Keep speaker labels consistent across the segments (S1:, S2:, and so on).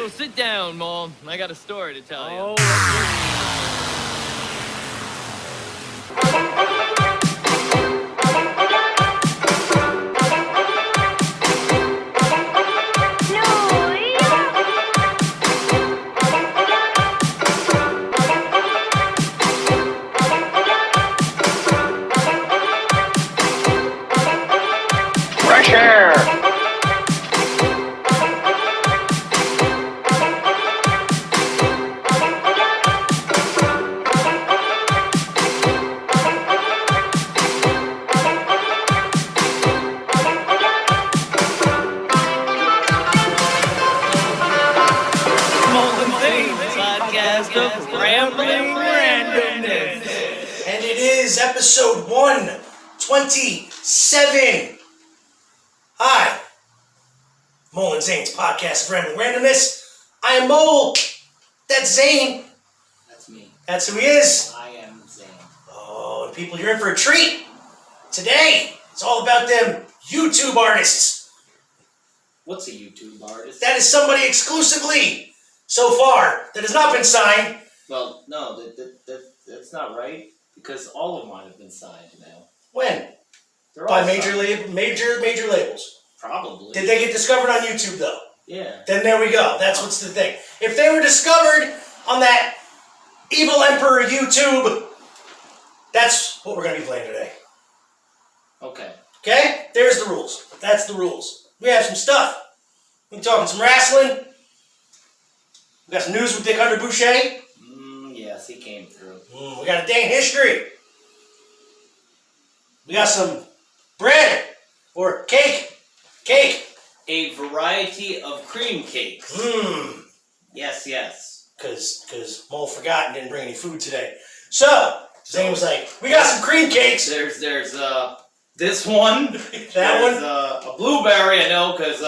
S1: So sit down, Mom. I got a story to tell you.
S2: Oh,
S3: Fresh air.
S1: Podcast of Rambling Randomness.
S2: and it is episode 127. Hi, Mole and Zane's podcast of Rambling Randomness. I am Mole. That's Zane.
S4: That's me.
S2: That's who he is.
S4: I am Zane.
S2: Oh, and people, you're in for a treat. Today, it's all about them YouTube artists.
S4: What's a YouTube artist?
S2: That is somebody exclusively, so far, that has not been signed.
S4: Well, no, that's not right, because all of mine have been signed now.
S2: When?
S4: They're
S2: By
S4: all
S2: major
S4: signed.
S2: major labels.
S4: Probably.
S2: Did they get discovered on YouTube, though?
S4: Yeah.
S2: Then there we go. That's what's the thing. If they were discovered on that evil emperor YouTube, that's what we're going to be playing today.
S4: Okay.
S2: Okay? There's the rules. That's the rules. We have some stuff. We're talking some wrestling. We got some news with Dick Hunter Bouchia.
S4: Yes, he came through.
S2: We got a day in history. We got some bread or cake. Cake.
S4: A variety of cream cakes. Yes, yes.
S2: Because Mole forgot and didn't bring any food today. So, Zane was like, we got some cream cakes.
S4: There's this one.
S2: That
S4: There's,
S2: one?
S4: a blueberry, I know, because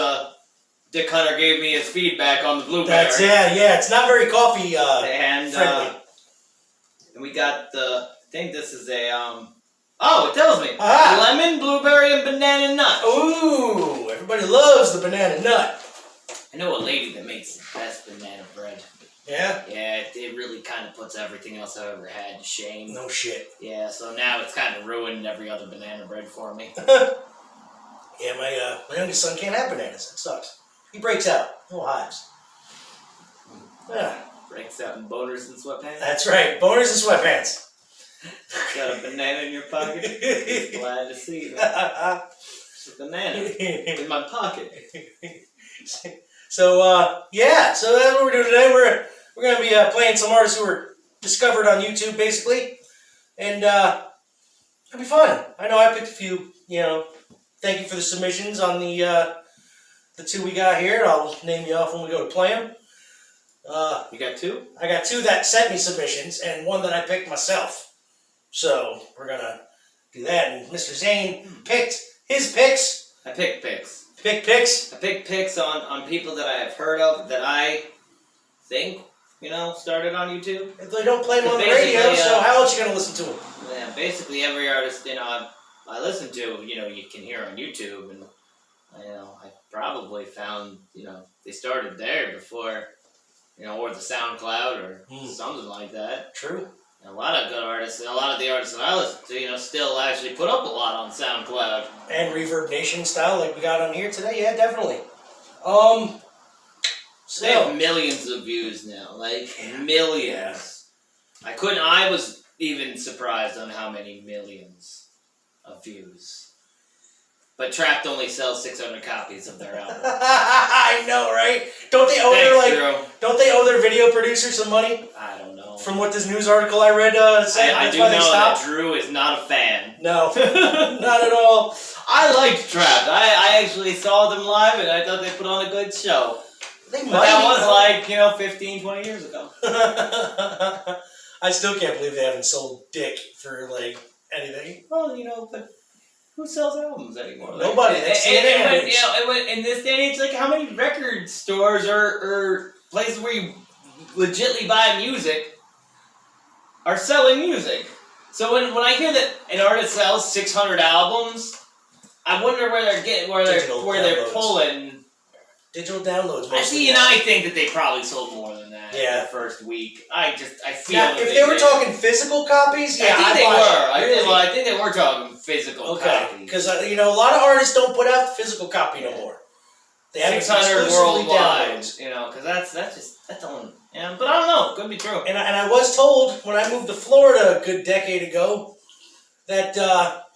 S4: Dick Hunter gave me his feedback on the blueberry.
S2: That's, yeah, it's not very coffee
S4: and
S2: friendly.
S4: And we got I think this is a, it tells me.
S2: Ah.
S4: Lemon, blueberry, and banana nut.
S2: Ooh, everybody loves the banana nut.
S4: I know a lady that makes the best banana bread.
S2: Yeah?
S4: Yeah, it really kind of puts everything else I've ever had to shame.
S2: No shit.
S4: Yeah, so now it's kind of ruined every other banana bread for me.
S2: Yeah, my youngest son can't have bananas. That sucks. He breaks out. Little hives. Yeah.
S4: Breaks out in boners and sweatpants.
S2: That's right. Boners and sweatpants.
S4: Got a banana in your pocket? Glad to see that. It's a banana in my pocket.
S2: So, yeah. So that's what we're doing today. We're going to be playing some artists who were discovered on YouTube, basically. And it'll be fun. I know I picked a few, Thank you for the submissions on the two we got here. I'll name you off when we go to play them.
S4: You got two?
S2: I got two that sent me submissions and one that I picked myself. So we're going to do that. And Mr. Zane picked his picks.
S4: I picked picks.
S2: Pick picks?
S4: I picked picks on people that I have heard of that I think, started on YouTube.
S2: If they don't play them on the radio, so how else are you going to listen to them?
S4: Yeah, basically every artist, I listen to, you can hear on YouTube, and, I probably found, they started there before, or the SoundCloud or something like that.
S2: True.
S4: And a lot of good artists, and a lot of the artists that I listen to, still actually put up a lot on SoundCloud.
S2: And Reverb Nation style like we got on here today, yeah, definitely.
S4: They have millions of views now, millions. Yeah. I was even surprised on how many millions of views. But Trapped only sells 600 copies of their album.
S2: I know, right? Don't they owe their video producer some money?
S4: I don't know.
S2: From what this news article I read said,
S4: I do know that Drew is not a fan.
S2: No, not at all.
S4: I liked Trapped. I actually saw them live, and I thought they put on a good show.
S2: That
S4: was 15, 20 years ago.
S2: I still can't believe they haven't sold Dick for, anything.
S4: Well, but who sells albums anymore?
S2: Nobody.
S4: In this day and age, how many record stores or places where you legitimately buy music are selling music? So when I hear that an artist sells 600 albums, I wonder where they're getting, where they're pulling
S2: Digital downloads.
S4: I see, and I think that they probably sold more than that.
S2: Yeah.
S4: The first week. I feel.
S2: Now,
S4: that
S2: if they were
S4: did.
S2: talking physical copies, yeah,
S4: I think they
S2: buy
S4: were.
S2: it. Really?
S4: I think they were talking physical copies.
S2: Because a lot of artists don't put out the physical copy no more. They have
S4: 600
S2: exclusively
S4: worldwide.
S2: downloads.
S4: Because that's only. Yeah, but I don't know. Could be true.
S2: And I was told when I moved to Florida a good decade ago that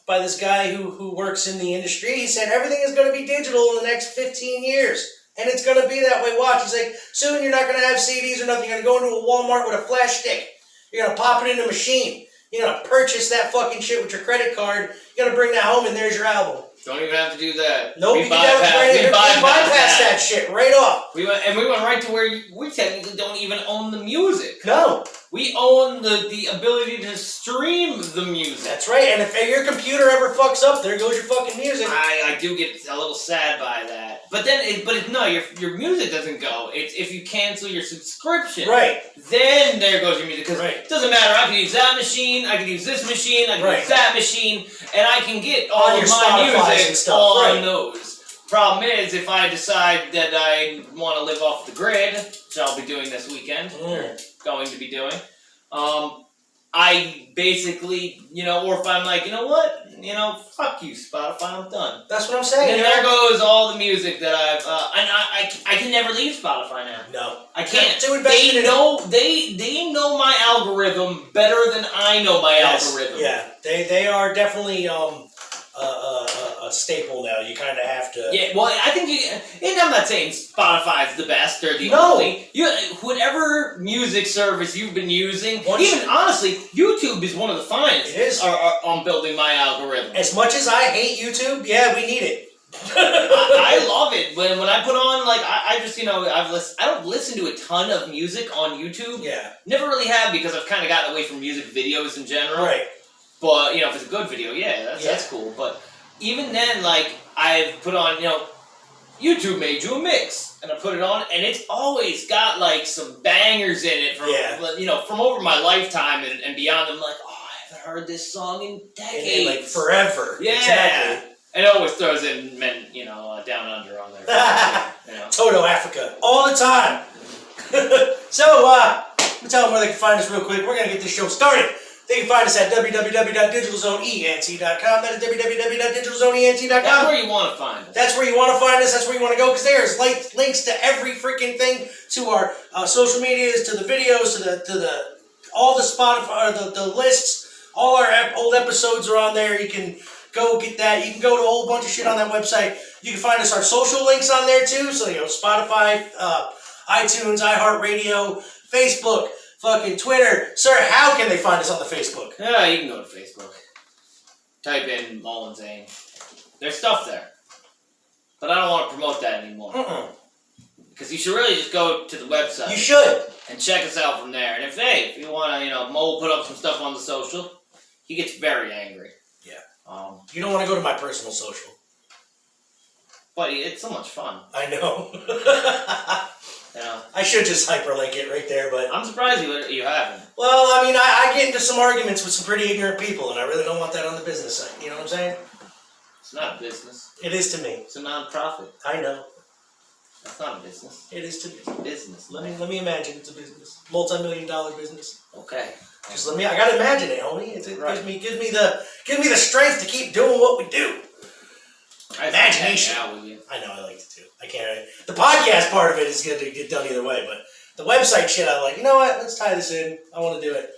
S2: by this guy who works in the industry, he said everything is going to be digital in the next 15 years. And it's going to be that way. Watch. He's like, soon you're not going to have CDs or nothing. You're going to go into a Walmart with a flash stick. You're going to pop it in a machine. You're going to purchase that fucking shit with your credit card. You're going to bring that home and there's your album.
S4: Don't even have to do that.
S2: Nope,
S4: we
S2: you bypass that shit right off.
S4: We went right to where we technically don't even own the music.
S2: No.
S4: We own the ability to stream the music.
S2: That's right, and if your computer ever fucks up, there goes your fucking music.
S4: I do get a little sad by that. But then, your music doesn't go. It's if you cancel your subscription.
S2: Right.
S4: Then there goes your music. Because
S2: right.
S4: It doesn't matter. I can use that machine, I can use this machine, I can use that machine, and I can get all
S2: on
S4: of
S2: your
S4: my
S2: Spotify's
S4: music
S2: and stuff.
S4: on those. Problem is, if I decide that I want to live off the grid, which I'll be doing this weekend, or going to be doing, I basically, or if I'm like, you know what, fuck you, Spotify, I'm done.
S2: That's what I'm saying.
S4: And then there goes all the music that I can never leave Spotify now.
S2: No,
S4: I can't.
S2: They
S4: know my algorithm better than I know my algorithm.
S2: Yeah, they are definitely a staple now. You kind of have to.
S4: Yeah, well, I think and I'm not saying Spotify's the best or the only. Whatever music service you've been using, honestly, YouTube is one of the finest.
S2: It is.
S4: On building my algorithm.
S2: As much as I hate YouTube, yeah, we need it.
S4: I love it when I put on I just I don't listen to a ton of music on YouTube.
S2: Yeah.
S4: Never really have because I've kind of gotten away from music videos in general.
S2: Right.
S4: But if it's a good video, that's cool. But even then, I've put on YouTube made you a mix, and I put it on, and it's always got some bangers in it from from over my lifetime and beyond. I'm like, oh, I haven't heard this song in decades,
S2: forever.
S4: Yeah.
S2: Exactly.
S4: And it always throws in men, Down Under on there.
S2: Toto Africa all the time. So, let me tell them where they can find us real quick. We're gonna get this show started. They can find us at www.digitalzoneent.com. That is www.digitalzoneent.com.
S4: That's where you want to find us.
S2: That's where you want to find us. That's where you want to go because there's links to every freaking thing, to our social medias, to the videos, to the all the Spotify, the lists. All our old episodes are on there. You can go get that. You can go to a whole bunch of shit on that website. You can find us our social links on there too. So Spotify, iTunes, iHeartRadio, Facebook. Fucking Twitter. Sir, how can they find us on the Facebook?
S4: Yeah, you can go to Facebook. Type in Mullen Zane. There's stuff there. But I don't want to promote that anymore. Because you should really just go to the website.
S2: You should.
S4: And check us out from there. And if you want to, Mo put up some stuff on the social, he gets very angry.
S2: Yeah. You don't want to go to my personal social.
S4: But it's so much fun.
S2: I know.
S4: Yeah.
S2: I should just hyperlink it right there, but
S4: I'm surprised you haven't.
S2: Well, I mean, I get into some arguments with some pretty ignorant people, and I really don't want that on the business side. You know what I'm saying?
S4: It's not a business.
S2: It is to me.
S4: It's a non-profit.
S2: I know.
S4: That's not a business.
S2: It is to me.
S4: It's a business.
S2: Let me imagine it's a business, multi-million-dollar business.
S4: Okay.
S2: Just I gotta imagine it, homie. It
S4: right.
S2: gives me the strength to keep doing what we do. Imagination.
S4: Out with you.
S2: I know, I like it too. I can't. The podcast part of it is going to get done either way, but the website shit, I'm like, you know what? Let's tie this in. I want to do it.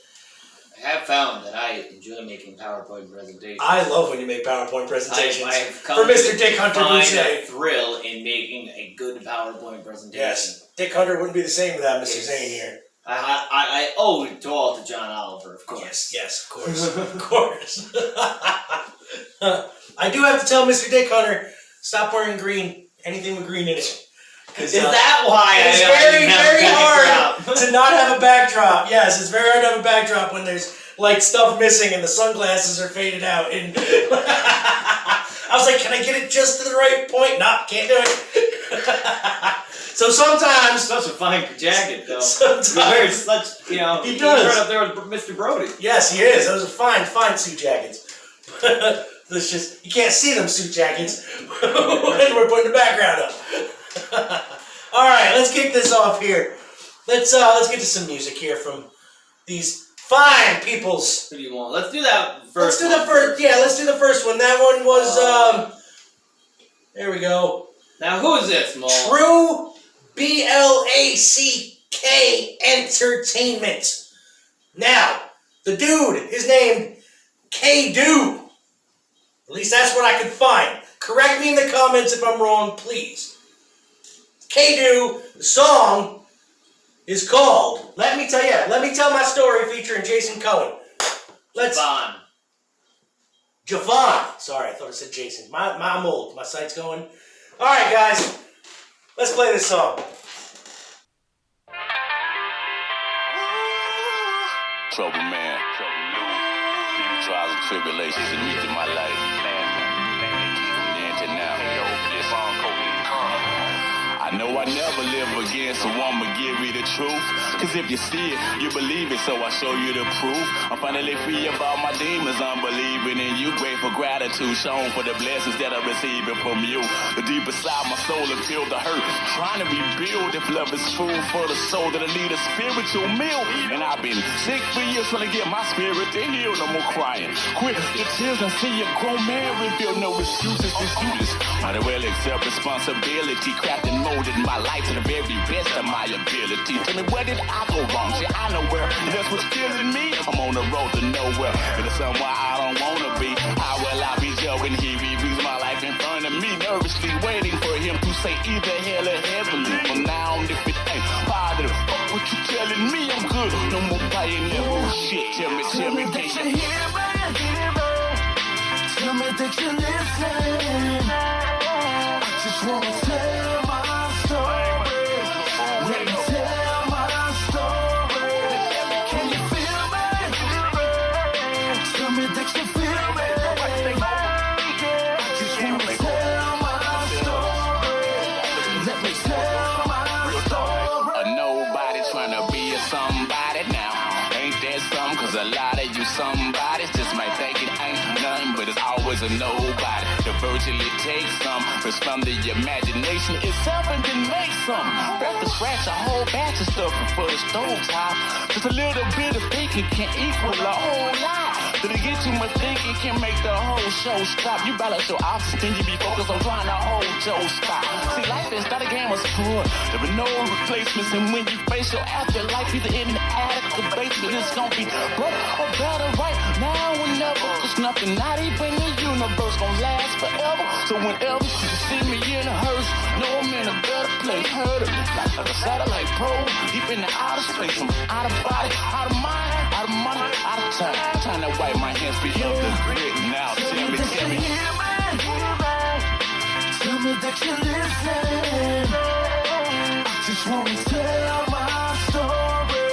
S4: I have found that I enjoy making PowerPoint presentations.
S2: I love when you make PowerPoint presentations.
S4: I have come
S2: for Mr. Dick Hunter Bouchia.
S4: a thrill in making a good PowerPoint presentation.
S2: Yes, Dick Hunter wouldn't be the same without Mr. Zane here.
S4: I owe it all to John Oliver, of course.
S2: Yes, of course, of course. I do have to tell Mr. Dick Hunter, stop wearing green. Anything with green in it.
S4: Is that why
S2: it's very, very hard to not have a backdrop. Yes, it's very hard to have a backdrop when there's stuff missing and the sunglasses are faded out. And I was like, can I get it just to the right point? Nope, can't do it. So sometimes...
S4: Such a fine jacket, though.
S2: Sometimes...
S4: He wears such,
S2: he
S4: does.
S2: He's
S4: right up there with Mr. Brody.
S2: Yes, he is. Those are fine suit jackets. It's just, you can't see them suit jackets when we're putting the background up. All right, let's kick this off here. Let's get to some music here from these fine peoples.
S4: Who do you want? Let's do that first.
S2: Let's do the first. Yeah, let's do the first one. That one was there we go.
S4: Now who's this, Mo?
S2: True BLACK Entertainment. Now, the dude is named K-Do. At least that's what I could find. Correct me in the comments if I'm wrong, please. K-Do, the song is called Let Me Tell My Story featuring Jason Cohen.
S4: Vaughn.
S2: Javon. Sorry, I thought it said Jason. I'm old. My site's going. Alright, guys. Let's play this song.
S5: Trouble man, trials and tribulations in me through my life. Then to now, I know I never live again, so I'ma give you the truth. Cause if you see it, you believe it, so I show you the proof. I'm finally free of all my demons, I'm believing in you. Grateful gratitude shown for the blessings that I'm receiving from you. The deep inside my soul and feel the hurt, trying to rebuild. If love is food for the soul, that I need a spiritual meal. And I've been sick for years trying to get my spirit to heal. No more crying, quit the tears and see a grown man reveal. No excuses, it's useless. Might as well accept responsibility, crafting molded my life to the very best of my ability. Tell me, where did I go wrong? See, I know where that's what's killing me. I'm on the road to nowhere, and it's somewhere I don't wanna be. How will I be joking? He reviews my life in front of me, nervously waiting for him to say either hell or heavenly. From now on, if it ain't positive, fuck what you telling me, I'm good. No more buying that bullshit. Tell me, can you hear me? Tell me that you listen. I just wanna tell my story. Let me tell my story. Can you feel me? Tell me that you feel me. I just wanna tell my story. Let me tell my story. A nobody trying to be a somebody now. Ain't that something? Cause a lot of you somebodies just might think it ain't nothing, but it's always a nobody to virtually take some. First from the imagination itself and then make some. Breath to scratch a whole batch of stuff before the stove top. Just a little bit of thinking can equal a whole lot. Did it get too much thinking can make the whole show stop. You balance your options, then you be focused on trying to hold your spot. See, life is not a game of sport. There are no replacements, and when you face your afterlife, either in the attic or basement, it's gonna be broke or better right now or never. Cause nothing, not even the universe, gonna last forever. So whenever you see me in a hearse, know I'm in a better place. Heard of it, like a satellite probe, deep in the outer space. I'm out of body, out of mind, out of money, out of time. Time to wipe my hands for you. Now tell me. Tell me that you listen. I just wanna tell my story.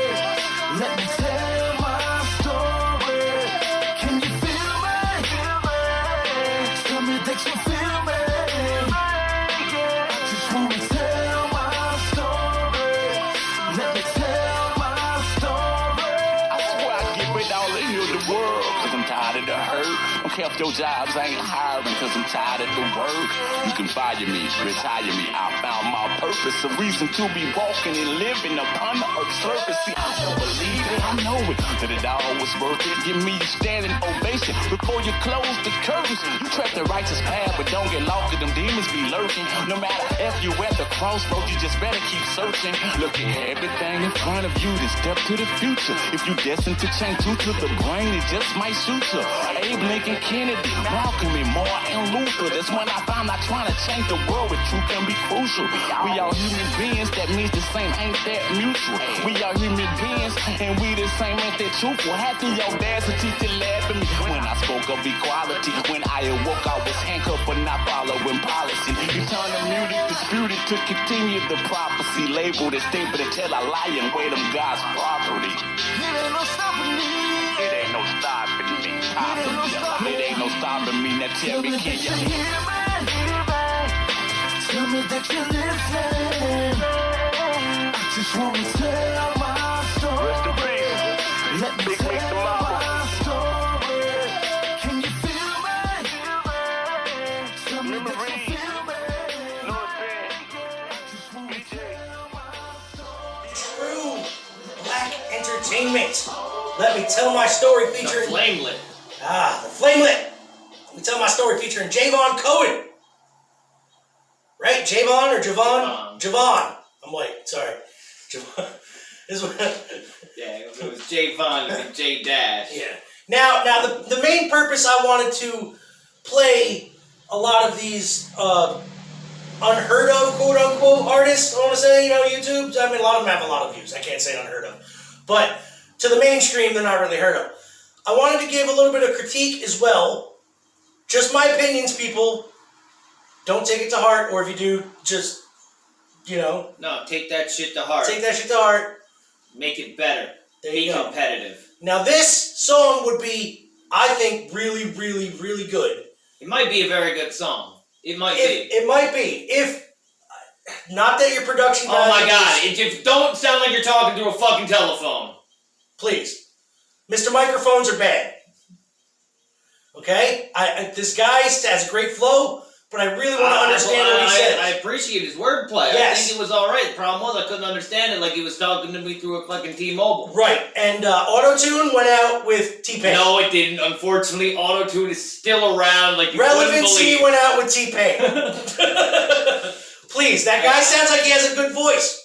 S5: Let me tell my story. Can you feel me? Tell me that you feel me. I just wanna tell my story. Let me tell my story. I swear I give it all to heal the world, cause I'm tired of the hurt. Don't care if your jobs ain't hiring, cause I'm tired of the work. You can fire me, retire me. I found my purpose, a reason to be walking and living upon the earth's surface. See, I don't believe it, I know it, that it all was worth it. Give me a standing ovation before you close the curtains. You tread the righteous path, but don't get lost, cause them demons be lurking. No matter if you at the crossroads, you just better keep searching. Look at everything in front of you, then step to the future. If you destined to change due to the brain, it just might shoot you. Abe Lincoln, Kennedy, Malcolm, and Martin Luther. That's when I found out trying to change the world with truth can be crucial. We all human beings, that means the same, ain't that mutual? We all human beings, and we the same, ain't that truthful? Had the audacity to laugh at me when I spoke of equality. When I awoke, I was handcuffed for not following policy. You turn the music disputed to continue the prophecy. Labeled as stable to tell a lie and wait them God's property. It ain't no stopping me. It ain't no stopping me. It ain't no stopping me. Now tell me, can you hear me? Tell me that you listen. I just wanna tell my story. Let me tell my story. Can you feel me? Tell me that you feel me. I just wanna tell
S2: Entertainment. Let Me Tell My Story
S4: The
S2: featuring...
S4: Flamelit.
S2: The Flamelit. Let Me Tell My Story featuring Javon Cohen. Right? Javon or Javon? Javon. I'm white. Sorry. Javon. This one.
S4: Yeah, if it was J Von, it'd be J Dash.
S2: Yeah. Now the main purpose I wanted to play a lot of these unheard of, quote unquote, artists, I want to say, YouTube. I mean, a lot of them have a lot of views. I can't say unheard of. But to the mainstream, they're not really heard of. I wanted to give a little bit of critique as well. Just my opinions, people. Don't take it to heart, or if you do, just,
S4: No, take that shit to heart.
S2: take that shit to heart.
S4: Make it better.
S2: There
S4: Be
S2: you go.
S4: competitive.
S2: Now, this song would be, I think, really, really, really good.
S4: It might be a very good song. It might be.
S2: It might be. If, not that your production
S4: Oh my
S2: value
S4: god,
S2: is-
S4: it just don't sound like you're talking to a fucking telephone.
S2: Please. Mr. Microphones are bad. Okay? This guy has a great flow, but I really want to understand what he says.
S4: I appreciate his wordplay.
S2: Yes.
S4: I think it was alright. The problem was I couldn't understand it like he was talking to me through a fucking T-Mobile.
S2: Right. And auto-tune went out with T-Pain.
S4: No, it didn't. Unfortunately, auto-tune is still around like you wouldn't
S2: Relevancy
S4: believe.
S2: went out with T-Pain. Please, that guy sounds like he has a good voice.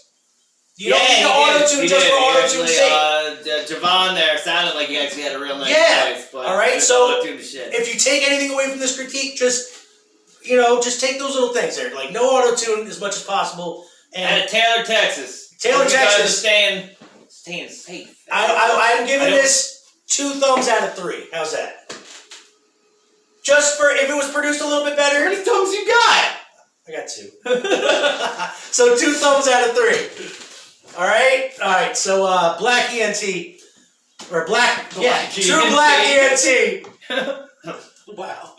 S2: You don't need to auto-tune just for auto-tune's sake.
S4: Javon there sounded like he actually had a real nice voice. But
S2: all right,
S4: just
S2: so
S4: auto-tuned the shit.
S2: if you take anything away from this critique, just take those little things there. Like, no auto-tune as much as possible.
S4: And
S2: And
S4: at Taylor, Texas.
S2: Taylor,
S4: You guys are
S2: Texas.
S4: staying safe.
S2: I'm giving
S4: I don't-
S2: this 2 thumbs out of 3. How's that? Just for, if it was produced a little bit better,
S4: How many thumbs you got?
S2: I got 2. So 2 thumbs out of 3. Alright, so Black ENT, or Black True
S4: ENT.
S2: Black ENT. Wow.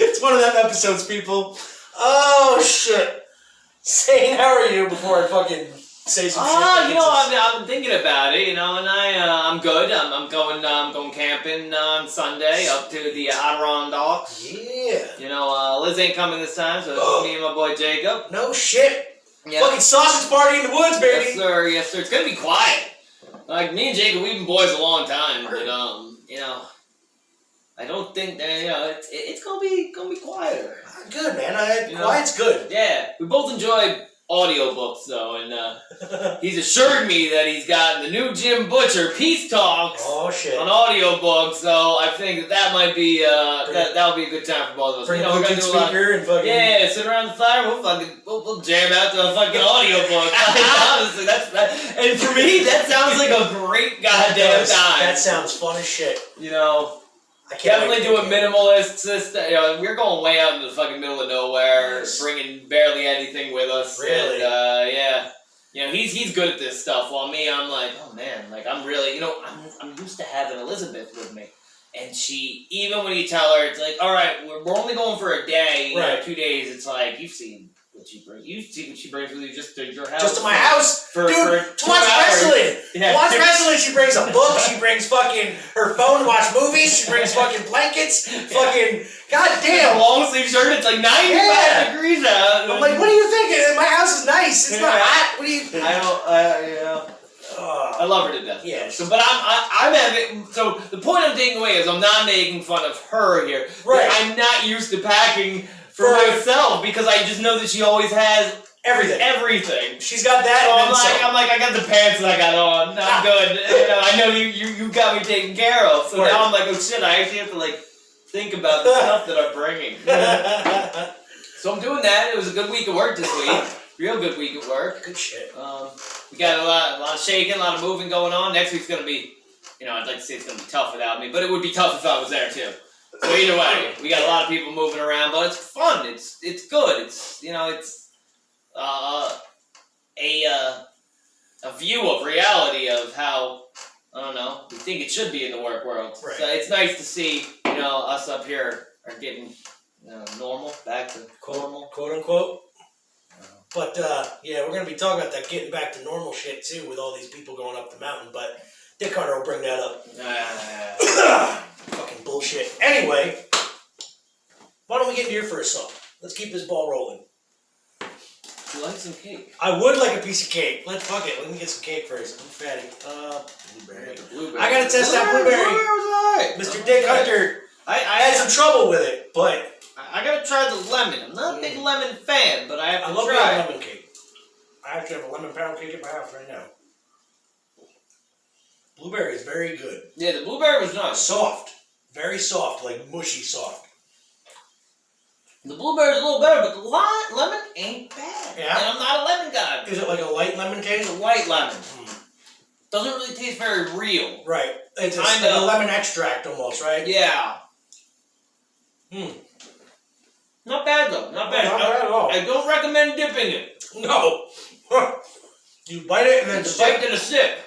S2: It's one of them episodes, people. Oh, shit. Zane, how are you before I fucking say some shit?
S4: I'm thinking about it, and I'm good. I'm going camping on Sunday up to the Adirondacks.
S2: Yeah.
S4: Liz ain't coming this time, so it's just me and my boy Jacob.
S2: No shit.
S4: Yeah.
S2: Fucking sausage party in the woods, baby.
S4: Yes, sir. Yes, sir. It's gonna be quiet. Like me and Jacob, we've been boys a long time, but I don't think that it's gonna be quieter.
S2: Good, man. Quiet's good.
S4: Yeah, we both enjoy audiobooks though, and he's assured me that he's gotten the new Jim Butcher Peace Talks
S2: Oh, shit.
S4: on audiobook, so I think that might be that'll be a good time for both of us.
S2: Bring a
S4: we're gonna
S2: Bluetooth
S4: do a lot.
S2: speaker and fucking...
S4: Yeah, sit around the fire. We'll jam out to a fucking audiobook. Honestly, and for me, that sounds like a great goddamn time.
S2: That sounds fun as shit. I can't
S4: Definitely do a minimalist system. We're going way out in the fucking middle of nowhere,
S2: Nice.
S4: bringing barely anything with us.
S2: Really?
S4: And, he's good at this stuff. While me, I'm like, oh man, like I'm really, I'm used to having Elizabeth with me, and she, even when you tell her, it's like, all right, we're only going for a day,
S2: Right.
S4: 2 days. It's like you've seen what she brings. You see what she brings with you just to your house.
S2: Just to my house?
S4: For
S2: Dude, to
S4: 2
S2: watch
S4: hours.
S2: wrestling.
S4: Yeah.
S2: To watch wrestling, she brings a book, she brings fucking her phone to watch movies, she brings fucking blankets, fucking...
S4: A
S2: Goddamn!
S4: long sleeve shirt. It's like 95 degrees out.
S2: I'm like, what are you thinking? My house is nice. It's not hot. What are you...
S4: I love her to death.
S2: Yeah.
S4: So, but I'm having. So the point I'm taking away is I'm not making fun of her here.
S2: Right.
S4: I'm not used to packing for
S2: For-
S4: myself because I just know that she always has
S2: Everything.
S4: everything.
S2: She's got that
S4: So
S2: and then some.
S4: I'm like, I got the pants that I got on. I'm good. I know you got me taken care of. So
S2: Right.
S4: now I'm like, oh shit, I actually have to like think about the stuff that I'm bringing. So I'm doing that. It was a good week of work this week. Real good week at work.
S2: Good shit.
S4: We got a lot of shaking, a lot of moving going on. Next week's gonna be, I'd like to say it's gonna be tough without me, but it would be tough if I was there too. So either way, we got a lot of people moving around, but it's fun. It's good. It's a view of reality of how we think it should be in the work world.
S2: Right.
S4: So it's nice to see us up here are getting normal, back to normal.
S2: Quote unquote. But we're gonna be talking about that getting back to normal shit too with all these people going up the mountain. But Dick Hunter will bring that up. Fucking bullshit. Anyway, why don't we get into your first song? Let's keep this ball rolling.
S4: You like some cake?
S2: I would like a piece of cake. Fuck it. Let me get some cake first. I'm fatty. Blueberry.
S4: Blueberry.
S2: I gotta test that blueberry.
S4: Blueberry was alright.
S2: Mr. Dick Hunter. I had some trouble with it, but
S4: I gotta try the lemon. I'm not a big lemon fan, but I have to
S2: love
S4: try.
S2: lemon cake. I actually have a lemon pound cake at my house right now. Blueberry is very good.
S4: Yeah, the blueberry was nice.
S2: Soft. Very soft, like mushy soft.
S4: The blueberry's a little better, but the lemon ain't bad.
S2: Yeah?
S4: And I'm not a lemon guy.
S2: Is it like a light lemon cake?
S4: It's a white lemon. Doesn't really taste very real.
S2: Right. It's
S4: Kind
S2: like
S4: of.
S2: a lemon extract almost, right?
S4: Yeah. Not bad though. Not bad.
S2: Not bad at all.
S4: I don't recommend dipping it.
S2: No. You bite it and then
S4: Just
S2: sip.
S4: take it a sip.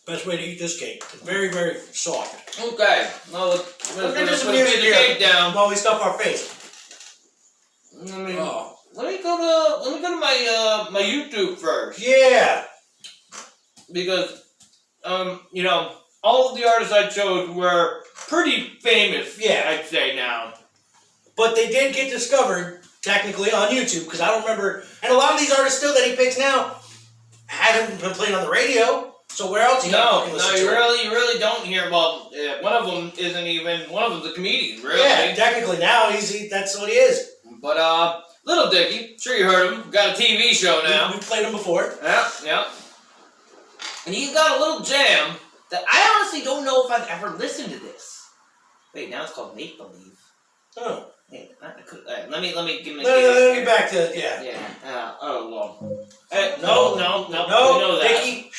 S2: Best way to eat this cake. Very, very soft.
S4: Okay. Now let's
S2: Look
S4: put
S2: at this
S4: the
S2: music here.
S4: cake down.
S2: While we stuff our face.
S4: Let me go to my my YouTube first.
S2: Yeah.
S4: Because you know, all of the artists I chose were pretty famous.
S2: Yeah.
S4: I'd say now.
S2: But they did get discovered, technically, on YouTube, because I don't remember, and a lot of these artists still that he picks now haven't been playing on the radio, so where else you
S4: No,
S2: fucking listen to
S4: you
S2: it?
S4: really don't hear. Well, one of them isn't even. One of them's a comedian, really.
S2: Yeah, technically now that's what he is.
S4: But Little Dicky, sure you heard him. Got a TV show now.
S2: We played him before.
S4: Yeah. And he's got a little jam that I honestly don't know if I've ever listened to this. Wait, now it's called Make Believe.
S2: Oh.
S4: Wait, let me give me.
S2: Let me back to, yeah.
S4: Yeah. Oh well.
S2: No,
S4: we know that.
S2: Dicky.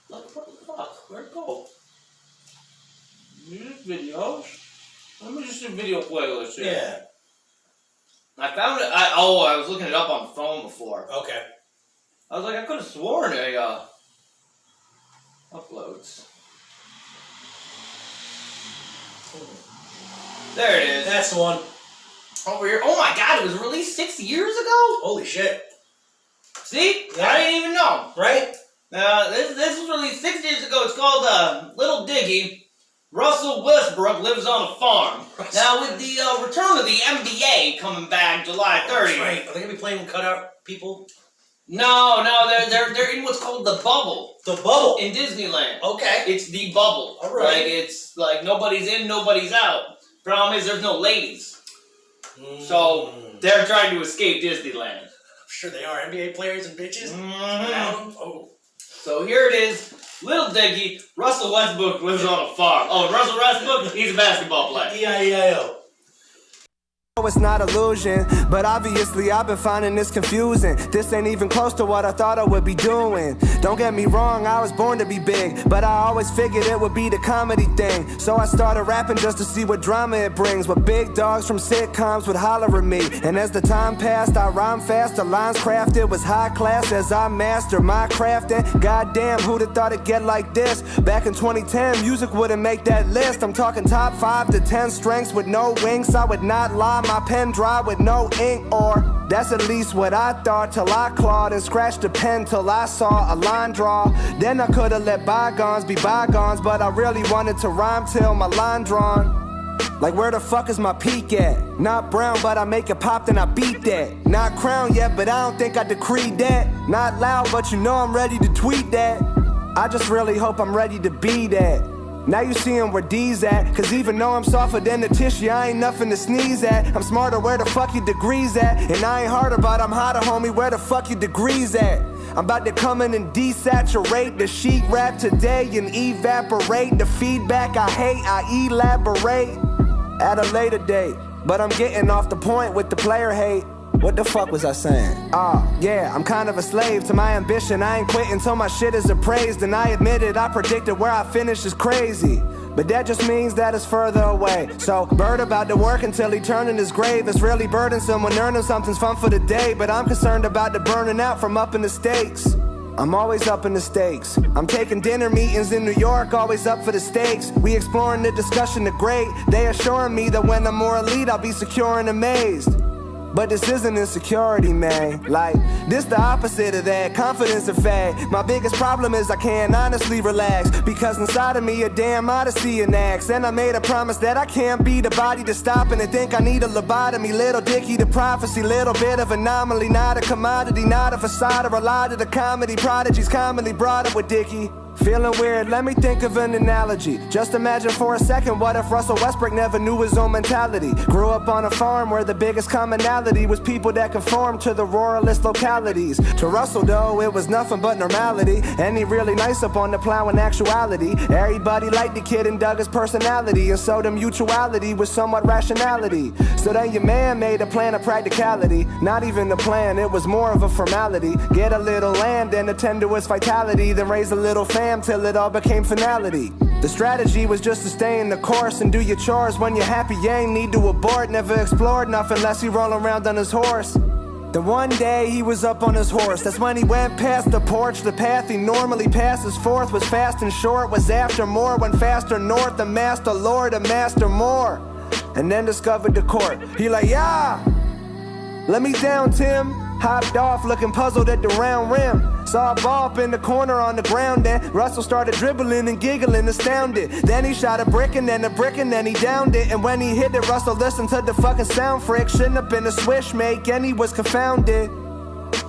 S4: What the fuck? Where'd it go? Music videos. Let me just do video playlist here.
S2: Yeah.
S4: I found it. I was looking it up on the phone before.
S2: Okay.
S4: I was like, I could have sworn uploads. There it is.
S2: That's the one.
S4: Over here. Oh my god, it was released 6 years ago?
S2: Holy shit.
S4: See?
S2: Yeah.
S4: I didn't even know.
S2: Right?
S4: This was released 6 years ago. It's called Little Diggy. Russell Westbrook lives on a farm. Now, with the return of the NBA coming back July 30th.
S2: That's right. Are they going to be playing cutout people?
S4: No, they're in what's called the bubble.
S2: The bubble.
S4: In Disneyland.
S2: Okay.
S4: It's the bubble.
S2: All right.
S4: Like, it's like nobody's in, nobody's out. Problem is, there's no ladies. So, they're trying to escape Disneyland.
S2: I'm sure they are. NBA players and bitches.
S4: Mm-hmm.
S2: Oh.
S4: So here it is. Little Diggy. Russell Westbrook lives on a farm. Oh, and Russell Westbrook, he's a basketball player.
S2: E-I-E-I-O.
S6: It's not illusion, but obviously I've been finding this confusing. This ain't even close to what I thought I would be doing. Don't get me wrong, I was born to be big, but I always figured it would be the comedy thing. So I started rapping just to see what drama it brings. What big dogs from sitcoms would holler at me. And as the time passed, I rhymed fast, the lines crafted was high class as I mastered my crafting. Goddamn, who'd have thought it'd get like this? Back in 2010, music wouldn't make that list. I'm talking top 5 to 10 strengths with no wings. I would not lie, my pen dry with no ink, or that's at least what I thought, till I clawed and scratched the pen till I saw a line draw. Then I could've let bygones be bygones, but I really wanted to rhyme till my line drawn. Like, where the fuck is my peak at? Not brown, but I make it pop, then I beat that. Not crowned yet, but I don't think I decreed that. Not loud, but you know I'm ready to tweet that. I just really hope I'm ready to be that. Now you seeing where D's at, cause even though I'm softer than the tissue, I ain't nothing to sneeze at. I'm smarter, where the fuck your degrees at? And I ain't harder, but I'm hotter, homie, where the fuck your degrees at? I'm about to come in and desaturate the sheet rap today and evaporate the feedback I hate, I elaborate at a later date. But I'm getting off the point with the player hate. What the fuck was I saying? Yeah, I'm kind of a slave to my ambition. I ain't quitting till my shit is appraised. And I admit it, I predicted where I finish is crazy. But that just means that it's further away. So, Bird about to work until he turn in his grave. It's really burdensome when earning something's fun for the day. But I'm concerned about the burning out from up in the stakes. I'm always up in the stakes. I'm taking dinner meetings in New York, always up for the stakes. We exploring the discussion, the great. They assuring me that when I'm more elite, I'll be secure and amazed. But this isn't insecurity, man. Like, this the opposite of that. Confidence and fad. My biggest problem is I can't honestly relax. Because inside of me a damn odyssey and acts. And I made a promise that I can't be the body to stop and think I need a lobotomy. Little Dicky the prophecy, little bit of anomaly. Not a commodity, not a facade or a lot of the comedy. Prodigies commonly brought up with Dicky. Feeling weird, let me think of an analogy. Just imagine for a second, what if Russell Westbrook never knew his own mentality? Grew up on a farm where the biggest commonality was people that conformed to the ruralist localities. To Russell though, it was nothing but normality. And he really nice up on the plow in actuality. Everybody liked the kid and dug his personality. And so the mutuality was somewhat rationality. So then your man made a plan of practicality. Not even a plan, it was more of a formality. Get a little land and attend to its vitality. Then raise a little family till it all became finality. The strategy was just to stay in the course and do your chores when you're happy. You ain't need to abort, never explored nothing unless he roll around on his horse. Then one day he was up on his horse. That's when he went past the porch. The path he normally passes forth was fast and short. Was after more, went faster north. The master lord, a master more. And then discovered the court. He like, yeah, let me down, Tim. Hopped off looking puzzled at the round rim. Saw a ball up in the corner on the ground. Then Russell started dribbling and giggling, astounded. Then he shot a brick and then a brick and then he downed it. And when he hit it, Russell listened to the fucking sound frick. Shouldn't have been a swish make, and he was confounded.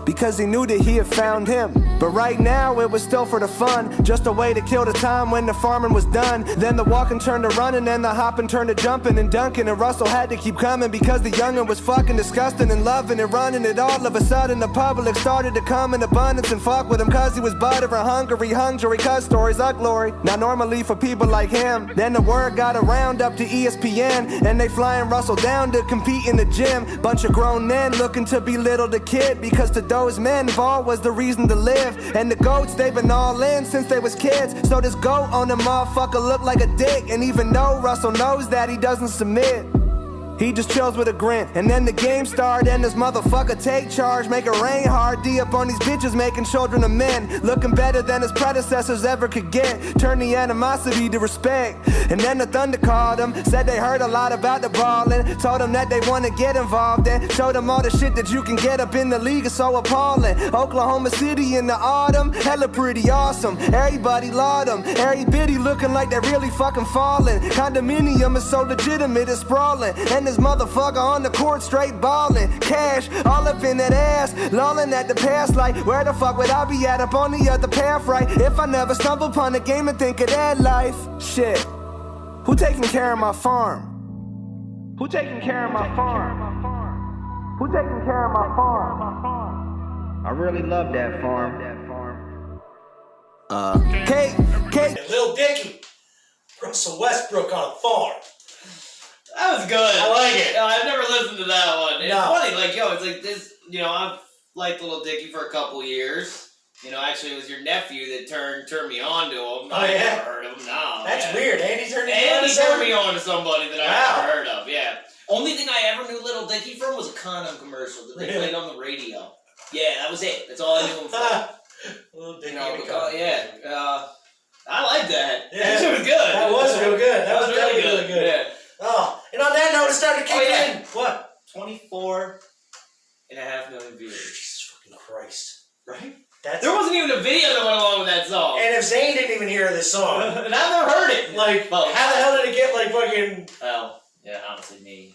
S6: Because he knew that he had found him. But right now it was still for the fun. Just a way to kill the time when the farming was done. Then the walking turned to running and the hopping turned to jumping and dunking. And Russell had to keep coming because the youngin' was fucking disgusting and loving and running it. All of a sudden the public started to come in abundance and fuck with him cause he was butter and hungry cause stories are glory. Now normally for people like him, then the word got around up to ESPN and they flying Russell down to compete in the gym. Bunch of grown men looking to belittle the kid because to those men, ball was the reason to live. And the goats, they've been all in since they was kids. So this goat on the motherfucker look like a dick. And even though Russell knows that, he doesn't submit. He just chills with a grin. And then the game started and this motherfucker take charge. Make it rain hard, D up on these bitches making children of men. Looking better than his predecessors ever could get. Turn the animosity to respect. And then the Thunder called him. Said they heard a lot about the ballin'. Told him that they wanna get involved and showed him all the shit that you can get up in the league is so appalling. Oklahoma City in the autumn, hella pretty awesome. Everybody laud him. Every bitty looking like they really fucking falling. Condominium is so legitimate it's sprawling. And this motherfucker on the court straight ballin'. Cash all up in that ass, lolling at the pass like where the fuck would I be at up on the other path, right? If I never stumble upon the game and think of that life. Shit, who taking care of my farm? Who taking care of my farm? Who taking care of my farm? I really love that farm. Cake.
S2: Little Dicky, Russell Westbrook on a farm.
S4: That was good.
S2: I like it.
S4: I've never listened to that one. It's
S2: No.
S4: funny, like, it's like this, I've liked Little Dicky for a couple years. Actually, it was your nephew that turned me on to him.
S2: Oh,
S4: I
S2: yeah?
S4: never heard of him. No.
S2: That's weird. Andy turned you on to
S4: Andy turned
S2: somebody?
S4: me on to somebody that I
S2: Wow.
S4: never heard of, yeah. Only thing I ever knew Little Dicky from was a condom commercial that they
S2: Really?
S4: played on the radio. Yeah, that was it. That's all I knew him from.
S2: Little Dicky.
S4: I like that.
S2: Yeah.
S4: That shit was good.
S2: That was real good. That was
S4: really
S2: definitely really good.
S4: Yeah.
S2: Oh, and on that note, it started kicking in. What?
S4: 24.5 million views.
S2: Jesus fucking Christ.
S4: Right?
S2: That's.
S4: There wasn't even a video that went along with that song.
S2: And if Zane didn't even hear this song,
S4: And I've never heard it.
S2: like,
S4: Well,
S2: how the hell did it get like fucking?
S4: Well, yeah, honestly, me.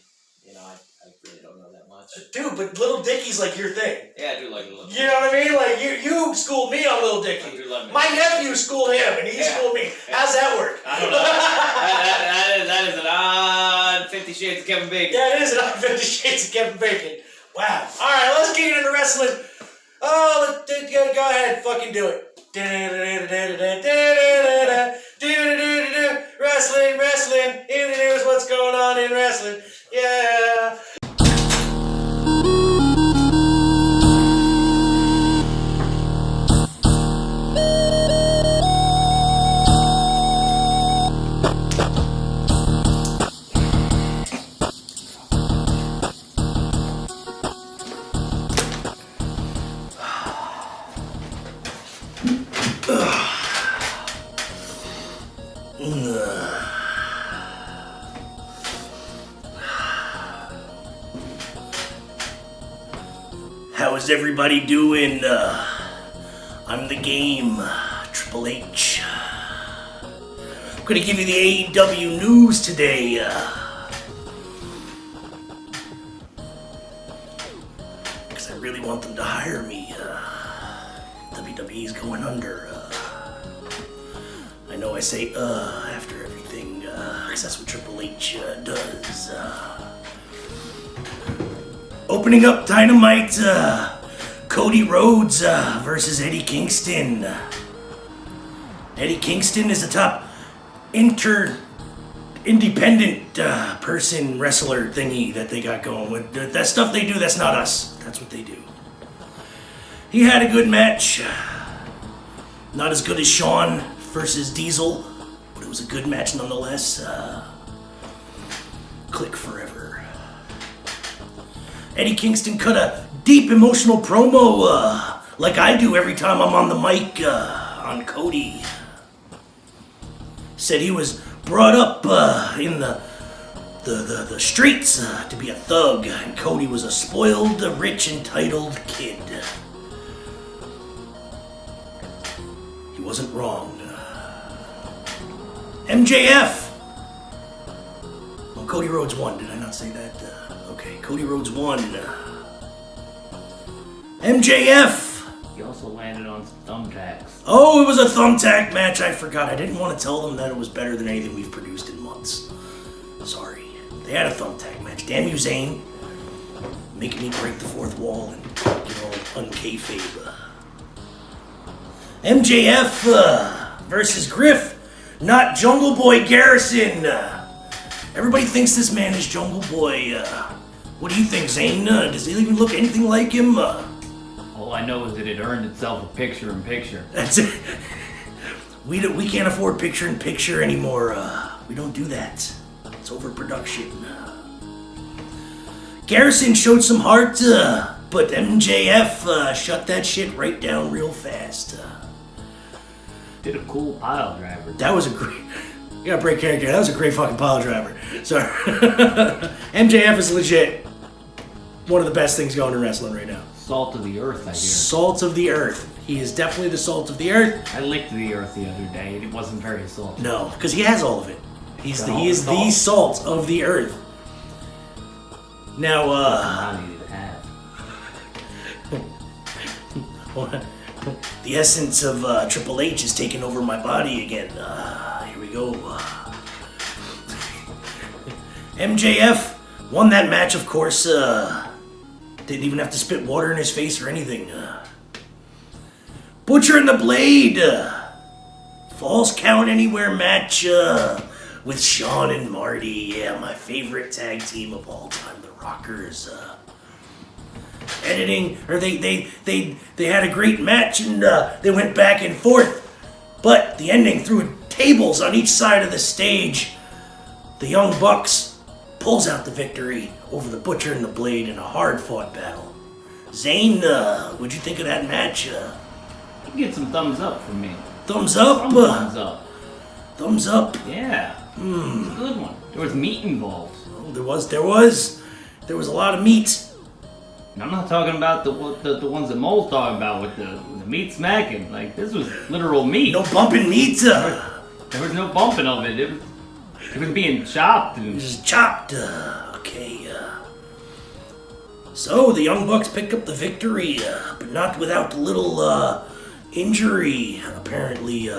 S4: I really don't know that much.
S2: Dude, but Little Dicky's like your thing.
S4: Yeah, I do like Little Dicky.
S2: You know what I mean? Like you schooled me on Little
S4: I
S2: Dicky.
S4: do love it.
S2: My nephew schooled him, and he
S4: Yeah.
S2: schooled me.
S4: Yeah.
S2: How's that work?
S4: I don't know. that is an odd 50 Shades of Kevin Bacon.
S2: Yeah, it is an 50 Shades of Kevin Bacon. Wow. All right, let's get into wrestling. Oh, go ahead, fucking do it. Wrestling. In the news, what's going on in wrestling? Yeah. How's everybody doing? I'm the Game, Triple H. I'm gonna give you the AEW news today. Because I really want them to hire me. WWE's going under. I know I say after everything, because that's what Triple H does. Opening up Dynamite, Cody Rhodes versus Eddie Kingston. Eddie Kingston is the top independent person, wrestler thingy that they got going. With that stuff they do, that's not us. That's what they do. He had a good match. Not as good as Shawn versus Diesel, but it was a good match nonetheless. Click forever. Eddie Kingston cut a deep emotional promo, like I do every time I'm on the mic on Cody. Said he was brought up in the streets to be a thug, and Cody was a spoiled, rich, entitled kid. He wasn't wrong. MJF! Oh, Cody Rhodes won. Did I not say that? Okay, Cody Rhodes won. MJF!
S7: He also landed on some thumbtacks.
S2: Oh, it was a thumbtack match. I forgot. I didn't want to tell them that it was better than anything we've produced in months. Sorry. They had a thumbtack match. Damn you, Zane. Making me break the fourth wall and get all unkayfabe. MJF versus Griff, not Jungle Boy Garrison. Everybody thinks this man is Jungle Boy. What do you think, Zane? Does he even look anything like him?
S7: All I know is that it earned itself a picture-in-picture.
S2: That's it. We can't afford picture-in-picture anymore. We don't do that. It's overproduction. Garrison showed some heart, but MJF shut that shit right down real fast.
S7: Did a cool pile driver.
S2: That was a great... You gotta break character. That was a great fucking pile driver. Sorry. MJF is legit one of the best things going in wrestling right now.
S7: Salt of the earth, I hear.
S2: Salt of the earth. He is definitely the salt of the earth.
S7: I licked the earth the other day. It wasn't very salty.
S2: No, because he has all of it. He is the salt of the earth. Now,
S7: I needed to have.
S2: the essence of Triple H is taking over my body again. Here we go. MJF won that match, of course. Didn't even have to spit water in his face or anything. Butcher and the Blade. Falls Count Anywhere match with Shawn and Marty. Yeah, my favorite tag team of all time, the Rockers. Editing, or they had a great match and they went back and forth, but the ending threw tables on each side of the stage. The Young Bucks pulls out the victory over the Butcher and the Blade in a hard-fought battle. Zane, what'd you think of that match?
S7: You can get some thumbs up from me.
S2: Thumbs up?
S7: Some thumbs up.
S2: Thumbs up?
S7: Yeah. It was a good one. There was meat involved.
S2: Oh, there was a lot of meat.
S7: And I'm not talking about the ones that Mole's talking about with the meat smacking. Like, this was literal meat.
S2: No bumping meat.
S7: There was no bumping of it. It was being chopped. And...
S2: Just chopped. Okay. So the Young Bucks pick up the victory, but not without a little injury, apparently.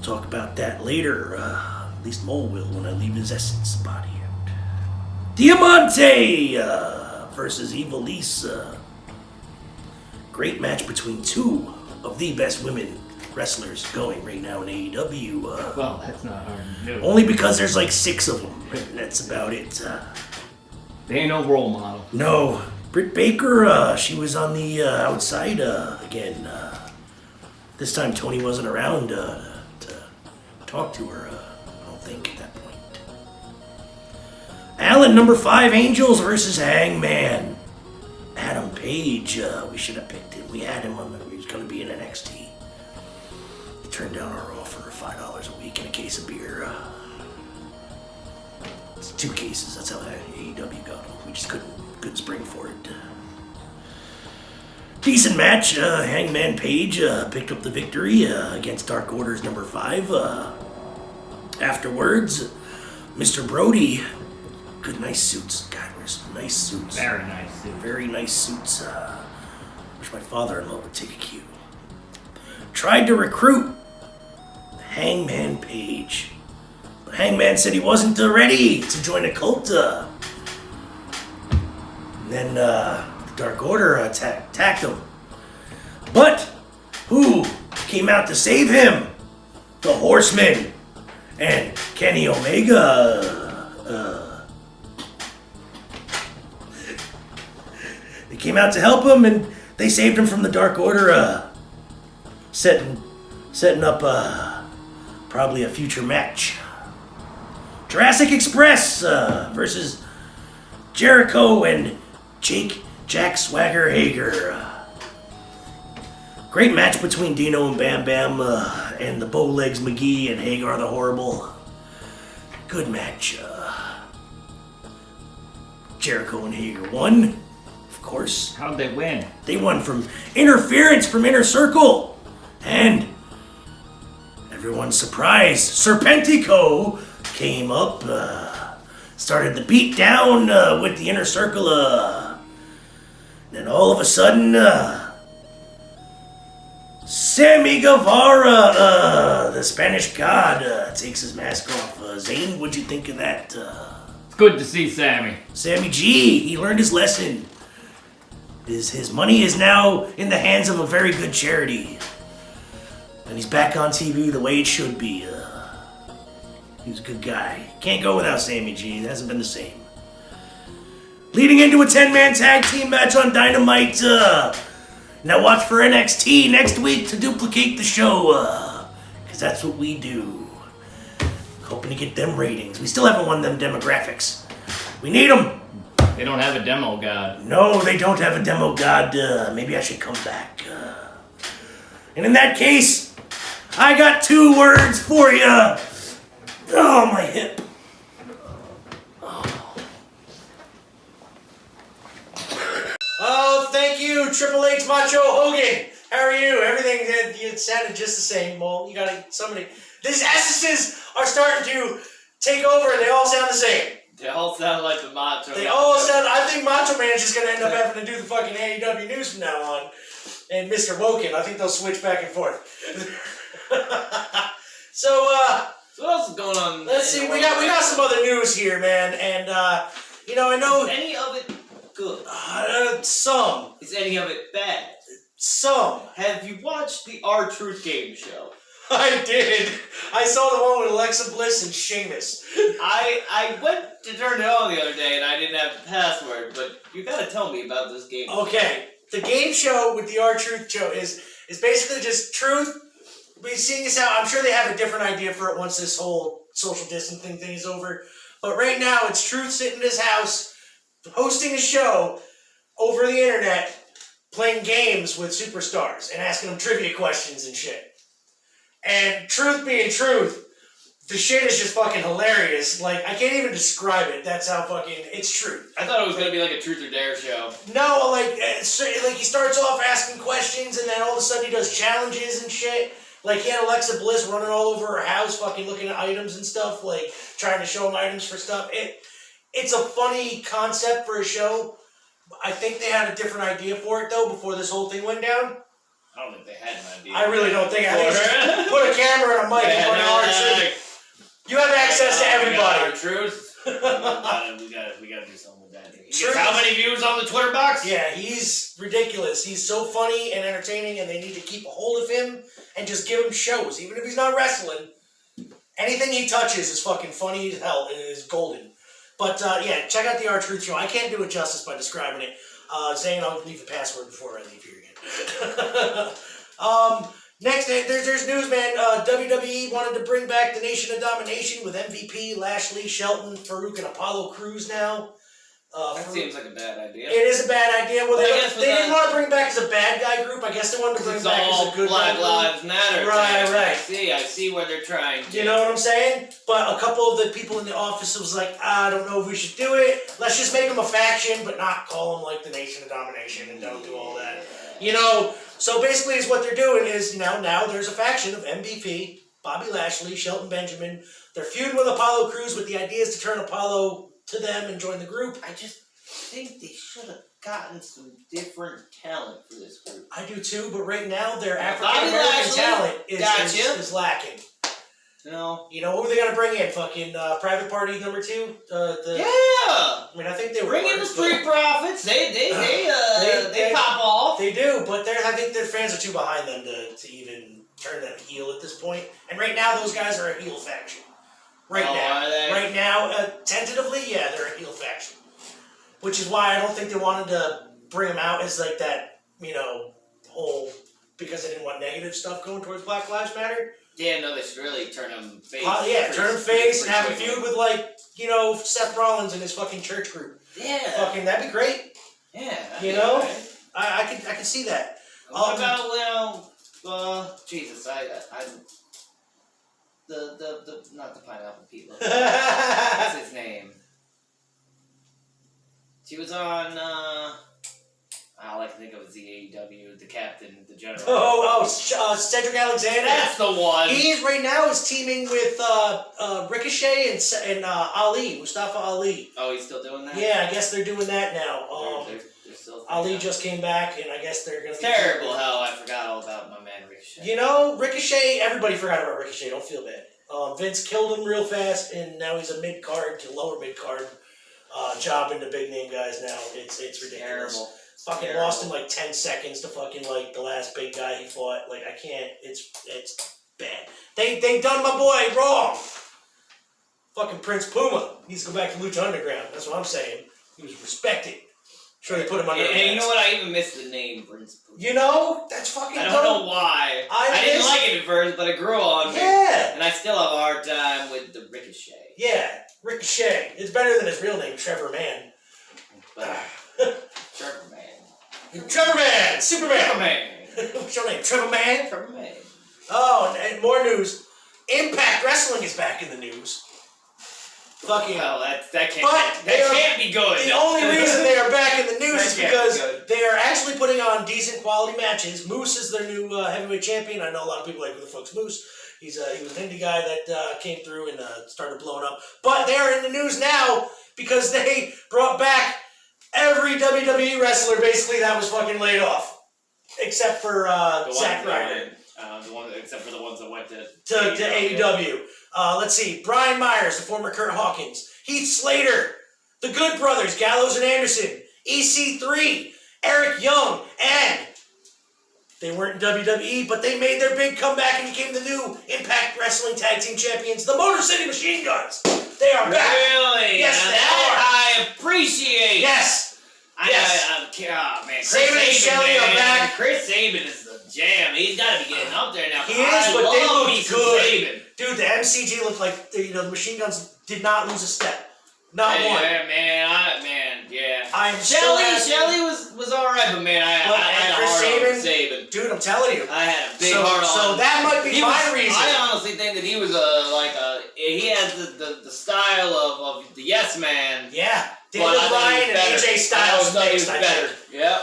S2: Talk about that later. At least Mole will when I leave his essence body out. Diamante versus Ivelisse. Great match between two of the best women wrestlers going right now in AEW.
S7: Well, that's not hard to do.
S2: Only because there's like 6 of them. That's about it.
S7: They ain't no role model.
S2: No. Britt Baker, she was on the outside again. This time Tony wasn't around to talk to her, I don't think, at that point. Allen, number 5, Angels versus Hangman. Adam Page, we should have picked him. We had him on he was going to be in NXT. He turned down our offer of $5 a week and a case of beer. It's 2 cases. That's how AEW got him. We just couldn't spring for it. Decent match. Hangman Page picked up the victory against Dark Order's number 5. Afterwards, Mr. Brody. Good, nice suits. God, there's nice suits.
S7: Very nice suit.
S2: Very nice suits. Wish my father-in-law would take a cue. Tried to recruit Hangman Page. But Hangman said he wasn't ready to join a cult. And then the Dark Order attacked him. But who came out to save him? The Horsemen and Kenny Omega. They came out to help him, and they saved him from the Dark Order, setting up probably a future match. Jurassic Express versus Jericho and Jack Swagger Hager. Great match between Dino and Bam Bam and the Bowlegs McGee and Hagar the Horrible. Good match. Jericho and Hager won. Of course.
S7: How'd they win?
S2: They won from interference from Inner Circle. And everyone's surprised, Serpentico came up, started the beat down with the Inner Circle. Then all of a sudden, Sammy Guevara, the Spanish God, takes his mask off. Zane, what'd you think of that?
S7: It's good to see Sammy.
S2: Sammy G, he learned his lesson. His money is now in the hands of a very good charity. And he's back on TV the way it should be. He's a good guy. Can't go without Sammy G. It hasn't been the same. Leading into a 10-man tag team match on Dynamite. Now watch for NXT next week to duplicate the show. Because that's what we do. Hoping to get them ratings. We still haven't won them demographics. We need them.
S7: They don't have a demo god.
S2: No, they don't have a demo god. Maybe I should come back. And in that case, I got 2 words for you. Oh, my hip. Oh, thank you, Triple H Macho Hogan. How are you? Everything it sounded just the same. Well, you gotta somebody. These S's are starting to take over, and they all sound the same.
S4: They all sound like the Macho.
S2: They all sound. I think Macho Man is just gonna end up having to do the fucking AEW news from now on, and Mr. Woken. I think they'll switch back and forth. So
S4: what else is going on?
S2: Let's see. We got some other news here, man, and I know.
S4: Is any of it good?
S2: Some.
S4: Is any of it bad?
S2: Some.
S4: Have you watched the R-Truth game show?
S2: I did. I saw the one with Alexa Bliss and Sheamus.
S4: I went to turn it on the other day and I didn't have the password, but you gotta tell me about this game.
S2: Okay. The game show with the R-Truth show is basically just Truth. We're seeing this out. I'm sure they have a different idea for it once this whole social distancing thing is over. But right now, it's Truth sitting in his house, hosting a show over the internet, playing games with superstars and asking them trivia questions and shit. And Truth being Truth, the shit is just fucking hilarious. Like, I can't even describe it. That's how fucking... It's Truth.
S4: I thought it was gonna be like a Truth or Dare show.
S2: No, like he starts off asking questions and then all of a sudden he does challenges and shit. Like, he had Alexa Bliss running all over her house, fucking looking at items and stuff, like, trying to show him items for stuff. It's a funny concept for a show. I think they had a different idea for it, though, before this whole thing went down.
S4: I don't think they had an idea.
S2: I really don't think. I think it's just put a camera and a mic and put an R-Truth. You have access to everybody.
S4: Truth. we gotta do something with that. How many views on the Twitter box?
S2: Yeah, he's ridiculous. He's so funny and entertaining, and they need to keep a hold of him and just give him shows, even if he's not wrestling. Anything he touches is fucking funny as hell and is golden. But yeah, check out the R-Truth show. I can't do it justice by describing it. Zane, I'll leave the password before I leave here again. Next, there's news, man. WWE wanted to bring back the Nation of Domination with MVP, Lashley, Shelton, Farouk, and Apollo Crews now.
S4: That seems like a bad idea.
S2: It is a bad idea. Well,
S4: But I
S2: they
S4: guess with
S2: didn't
S4: that-
S2: want to bring back as a bad guy group. I guess they wanted to bring
S4: It's
S2: back as
S4: all
S2: a good
S4: Black
S2: guy
S4: Lives Matter.
S2: Right,
S4: thing.
S2: right.
S4: I see where they're trying to.
S2: You know what I'm saying? But a couple of the people in the office was like, I don't know if we should do it. Let's just make them a faction, but not call them like the Nation of Domination and don't do all that. You know, so basically is what they're doing is, now there's a faction of MVP, Bobby Lashley, Shelton Benjamin. They're feuding with Apollo Crews with the idea is to turn Apollo to them and join the group.
S4: I just think they should have gotten some different talent for this group.
S2: I do too, but right now their African
S4: Bobby
S2: American
S4: Lashley,
S2: talent is
S4: gotcha.
S2: lacking.
S4: No.
S2: You know, who are they going to bring in? Fucking Private Party number 2?
S4: Yeah!
S2: I mean, I think they were...
S4: Bring in the
S2: first,
S4: Street Profits. They
S2: they-
S4: pop off.
S2: They do, but I think their fans are too behind them to even turn them heel at this point. And right now, those guys are a heel faction. Right
S4: Oh,
S2: now.
S4: are they?
S2: Right now, tentatively, yeah, they're a heel faction. Which is why I don't think they wanted to bring them out as like that, whole... Because they didn't want negative stuff going towards Black Lives Matter.
S4: Yeah, no, they should really turn them face.
S2: Turn them face and have a
S4: quickly.
S2: feud with, Seth Rollins and his fucking church group.
S4: Yeah.
S2: Fucking, that'd be great.
S4: Yeah.
S2: You know? I can see that.
S4: What about, Jesus, the not the pineapple people. What's his name? She was on, all I can think of is the AEW, the captain, the general.
S2: Cedric Alexander.
S4: That's the one.
S2: He is right now is teaming with Ricochet and Ali, Mustafa Ali.
S4: Oh, he's still doing that?
S2: Yeah, I guess they're doing that now.
S4: They're still
S2: Ali just came back, and I guess they're gonna.
S4: It's terrible how I forgot all about my man Ricochet.
S2: Ricochet. Everybody forgot about Ricochet. Don't feel bad. Vince killed him real fast, and now he's a mid-card to lower mid-card job into big name guys. Now it's ridiculous.
S4: Terrible.
S2: Fucking lost in like 10 seconds to fucking like the last big guy he fought. Like I can't. It's bad. They done my boy wrong. Fucking Prince Puma needs to go back to Lucha Underground. That's what I'm saying. He was respected. Sure, they put him under.
S4: And you know what? I even missed the name Prince Puma.
S2: That's fucking.
S4: I don't know why. I didn't like it at first, but it grew on me.
S2: Yeah.
S4: And I still have a hard time with the Ricochet.
S2: Yeah, Ricochet. It's better than his real name, Trevor Mann.
S4: But Trevor Man.
S2: Trevor Mann, Superman.
S4: Trevor Man.
S2: What's your name? Trevor Mann.
S4: Trevor Man.
S2: Oh, and more news. Impact Wrestling is back in the news. Fucking.
S4: Well, that can't.
S2: But
S4: that can't be good.
S2: The only reason they are back in the news
S4: That
S2: is
S4: can't
S2: because
S4: be good.
S2: they are actually putting on decent quality matches. Moose is their new heavyweight champion. I know a lot of people like who the fuck's Moose. He was an indie guy that came through and started blowing up. But they are in the news now because they brought back every WWE wrestler basically that was fucking laid off, except for Zack Ryder.
S4: Except for the ones that went to
S2: AEW. Let's see. Brian Myers, the former Kurt Hawkins. Heath Slater. The Good Brothers, Gallows and Anderson. EC3. Eric Young. And they weren't in WWE, but they made their big comeback and became the new Impact Wrestling Tag Team Champions, the Motor City Machine Guns. They are back.
S4: Really?
S2: Yes,
S4: now
S2: they
S4: that I appreciate.
S2: Yes.
S4: Oh, man.
S2: Saban and Shelley are back.
S4: Chris Saban is the jam. He's got to be getting up there now.
S2: He is, but they
S4: love
S2: look
S4: me some
S2: good.
S4: Saban.
S2: Dude, the MCG looked like the Machine Guns did not lose a step. Not one.
S4: Yeah, man, yeah.
S2: I'm still asking-
S4: Shelly was alright, but man, I had a
S2: Chris
S4: hard on
S2: Saban?
S4: for Saban.
S2: Dude, I'm telling you.
S4: I had a big
S2: So-
S4: hard on.
S2: so that might be my reason.
S4: I honestly think that he was he has the style of the yes man.
S2: Yeah.
S4: but
S2: David
S4: I thought he
S2: Bryan
S4: was
S2: and
S4: better.
S2: AJ Styles
S4: I thought he was
S2: next, I
S4: better.
S2: think.
S4: Yep.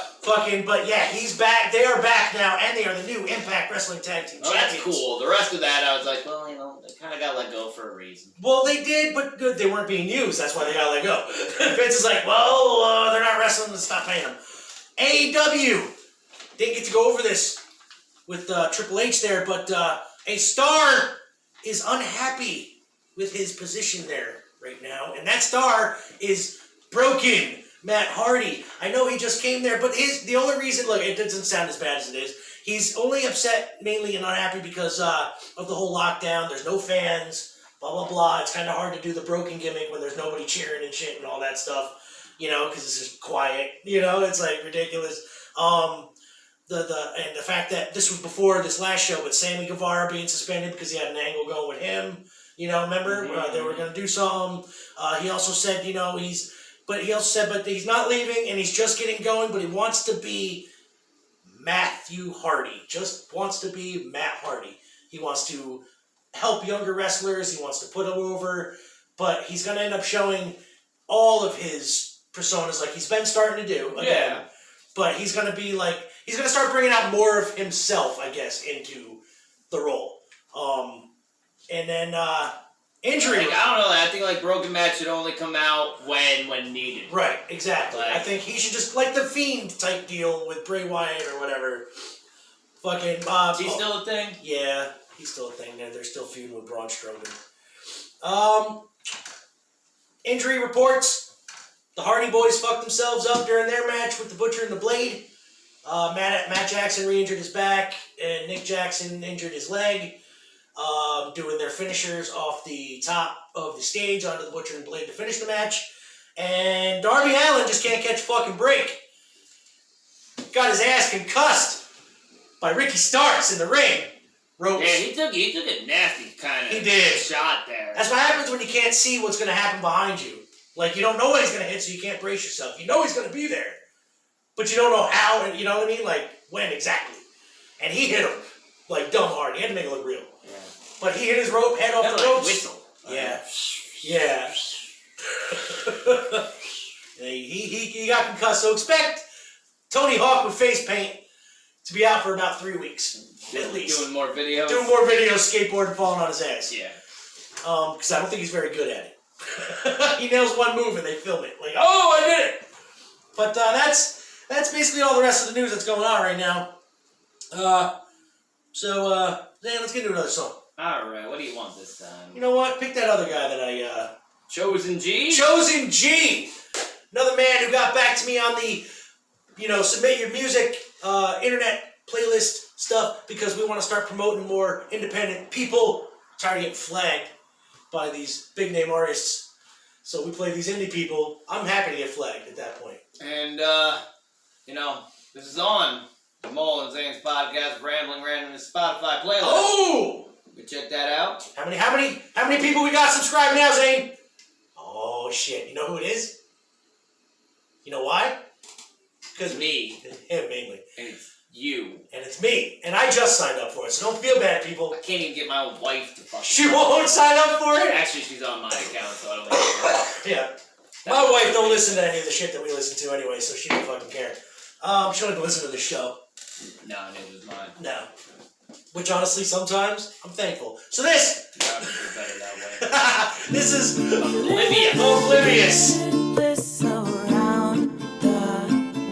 S2: But yeah, he's back. They are back now, and they are the new Impact Wrestling Tag Team
S4: Oh,
S2: Champions.
S4: that's cool. The rest of that, I was like, well, they kind of got let go for a reason.
S2: Well, they did, but good, they weren't being used. That's why they got let go. Vince is like, well, they're not wrestling, let's stop paying them. AEW didn't get to go over this with Triple H there, but a star is unhappy with his position there right now, and that star is Broken Matt Hardy. I know he just came there, but the only reason, look, it doesn't sound as bad as it is. He's only upset mainly and unhappy because of the whole lockdown. There's no fans, blah, blah, blah. It's kind of hard to do the Broken gimmick when there's nobody cheering and shit and all that stuff, because it's just quiet, it's like ridiculous. And the fact that this was before this last show, but Sammy Guevara being suspended because he had an angle going with him, remember? They were going to do something. He also said, But he also said, but he's not leaving, and he's just getting going, but he wants to be Matthew Hardy. Just wants to be Matt Hardy. He wants to help younger wrestlers. He wants to put them over. But he's going to end up showing all of his personas like he's been starting to do. Again.
S4: Yeah.
S2: But he's going to be like, he's going to start bringing out more of himself, I guess, into the role. And then, injury.
S4: Like, I don't know. I think like broken match should only come out when needed.
S2: Right, exactly.
S4: Like,
S2: I think he should just, like the Fiend type deal with Bray Wyatt or whatever. Fucking,
S4: Is he still a thing?
S2: Yeah, he's still a thing there. They're still feuding with Braun Strowman. Injury reports. The Hardy Boys fucked themselves up during their match with the Butcher and the Blade. Matt Jackson re-injured his back, and Nick Jackson injured his leg. Doing their finishers off the top of the stage onto the Butcher and Blade to finish the match. And Darby Allin just can't catch a fucking break. Got his ass concussed by Ricky Starks in the ring. Ropes.
S4: Yeah, he took a nasty kind
S2: He
S4: of
S2: did.
S4: shot there.
S2: That's what happens when you can't see what's going to happen behind you. Like, you don't know what he's going to hit, so you can't brace yourself. You know he's going to be there, but you don't know how, and you know what I mean? Like, when exactly. And he hit him, like, dumb hard. He had to make it look real.
S4: Yeah.
S2: But he hit his rope, head off
S4: That
S2: the
S4: like
S2: ropes.
S4: whistle.
S2: Yeah. Yeah. he got concussed, so expect Tony Hawk with face paint to be out for about 3 weeks, at least.
S4: Doing more videos.
S2: Doing more videos, skateboarding, falling on his ass.
S4: Yeah.
S2: Because I don't think he's very good at it. He nails one move and they film it. Like, oh, I did it! But that's basically all the rest of the news that's going on right now. Dan, let's get into another song.
S4: Alright, what do you want this time?
S2: You know what? Pick that other guy that I...
S4: Chosen G?
S2: Chosen G! Another man who got back to me on the, submit your music, internet playlist stuff, because we want to start promoting more independent people. Tired of getting flagged by these big name artists. So we play these indie people. I'm happy to get flagged at that point.
S4: And, this is on the Mole and Zanes podcast, Rambling Randomness Spotify playlist.
S2: Oh!
S4: You can check that out.
S2: How many people we got subscribed now, Zane? Oh, shit. You know who it is? You know why? Because
S4: Me.
S2: Him, mainly.
S4: And it's you.
S2: And it's me. And I just signed up for it, so don't feel bad, people.
S4: I can't even get my own wife to fucking...
S2: She won't sign up for it?
S4: Actually, she's on my account, so I don't think
S2: Yeah. My wife don't listen to any of the shit that we listen to anyway, so she don't fucking care. She don't even listen to the show.
S4: No, neither is mine.
S2: No. Which, honestly, sometimes, I'm thankful. So this...
S4: Yeah, I'm gonna do better that way.
S2: This is...
S4: Oblivious.
S2: Oblivious.
S8: Bliss around the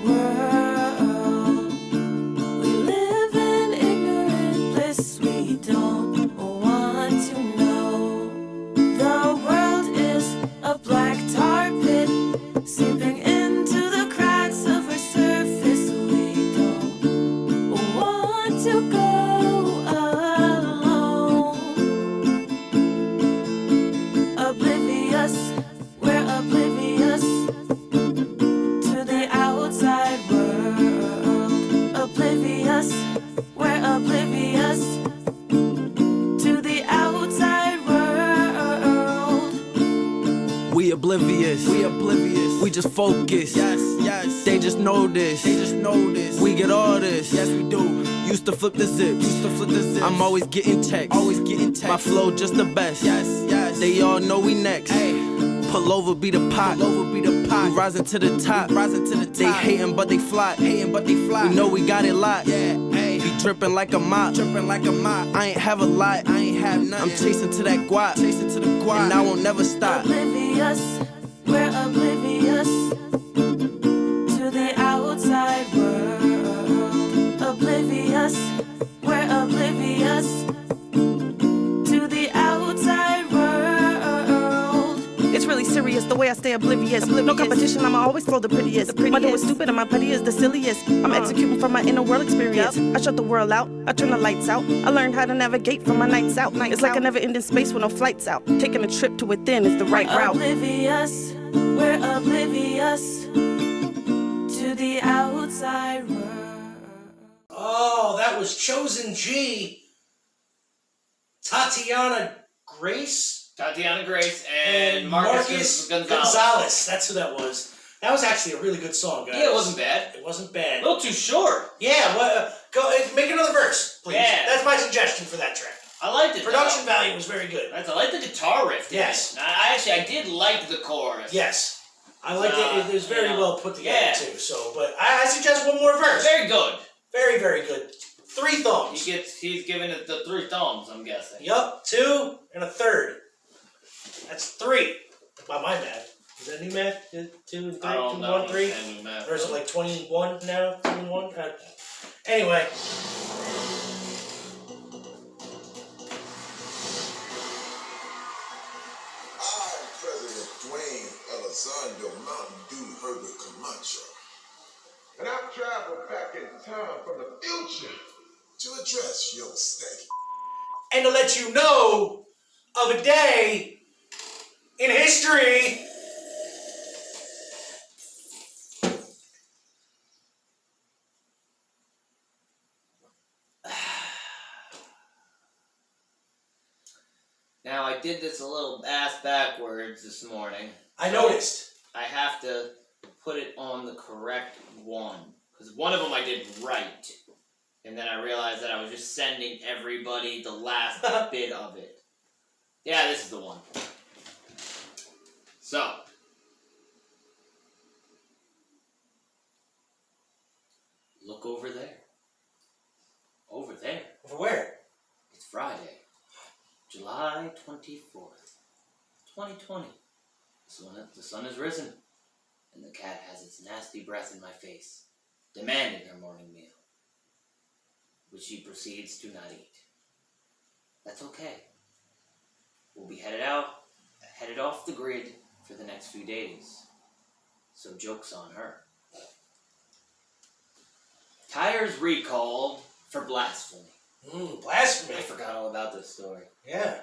S8: world. We live in ignorant bliss. We don't want to know. The world is a black tar pit, seeping into the cracks of our surface. We don't want to go alone. Oblivious, we're oblivious to the outside world. Oblivious, we're oblivious to the outside world.
S6: We oblivious. We just focus. Yes. They just know this. We get all this. Yes, we do. Used to flip the zips. I'm always getting texts. My flow just the best. Yes. They all know we next. Pull over, be the pot. We rising to the top. They hating, but they fly. We know we got it locked. Be dripping like a mop. I ain't have a lot. I'm chasing to that guap. And I won't never stop.
S8: Oblivious, we're oblivious to the outside world. Oblivious, we're oblivious to the outside world.
S9: It's really serious the way I stay oblivious. No competition, I'ma always flow the prettiest. My doing stupid and my petty is the silliest. I'm executing from my inner world experience. I shut the world out, I turn the lights out. I learned how to navigate from my nights out. It's like a never-ending space with no flights out. Taking a trip to within is the right route.
S8: Oblivious, we're oblivious to the outside world.
S2: Oh, that was Chosen G. Tatiana Grace?
S4: Tatiana Grace and Marcus
S2: Gonzalez. That's who that was. That was actually a really good song, guys.
S4: Yeah, it wasn't bad.
S2: It wasn't bad.
S4: A little too short.
S2: Yeah, go make another verse, please.
S4: Yeah.
S2: That's my suggestion for that track.
S4: I liked it.
S2: Production value was very good.
S4: I like the guitar riff.
S2: Yes.
S4: I did like the chorus.
S2: Yes. I liked it. It was very well put together,
S4: yeah.
S2: too. So, but I suggest one more verse.
S4: Very good.
S2: Very, very good. 3 thumbs.
S4: He's giving it the 3 thumbs, I'm guessing.
S2: Yup, 2 and a third. That's 3. By my math. Is that new math? 2 and 3? 2, 1, 3? Or is it like 21 now? 2 and 1? Anyway.
S10: I'm President Dwayne Elizondo Mountain Dew Herbert Camacho. And I've traveled back in time from the future to address your state.
S2: And to let you know of a day in history.
S4: Now, I did this a little ass backwards this morning.
S2: I noticed.
S4: I have to put it on the correct one. Because one of them I did right. And then I realized that I was just sending everybody the last bit of it. Yeah, this is the one. So. Look over there. Over there.
S2: Over where?
S4: It's Friday. July 24th, 2020. The sun has risen, and the cat has its nasty breath in my face, demanding her morning meal, which she proceeds to not eat. That's okay. We'll be headed off the grid for the next few days, so joke's on her. Tires recalled for blasphemy.
S2: Blasphemy.
S4: I forgot all about this story.
S2: Yeah.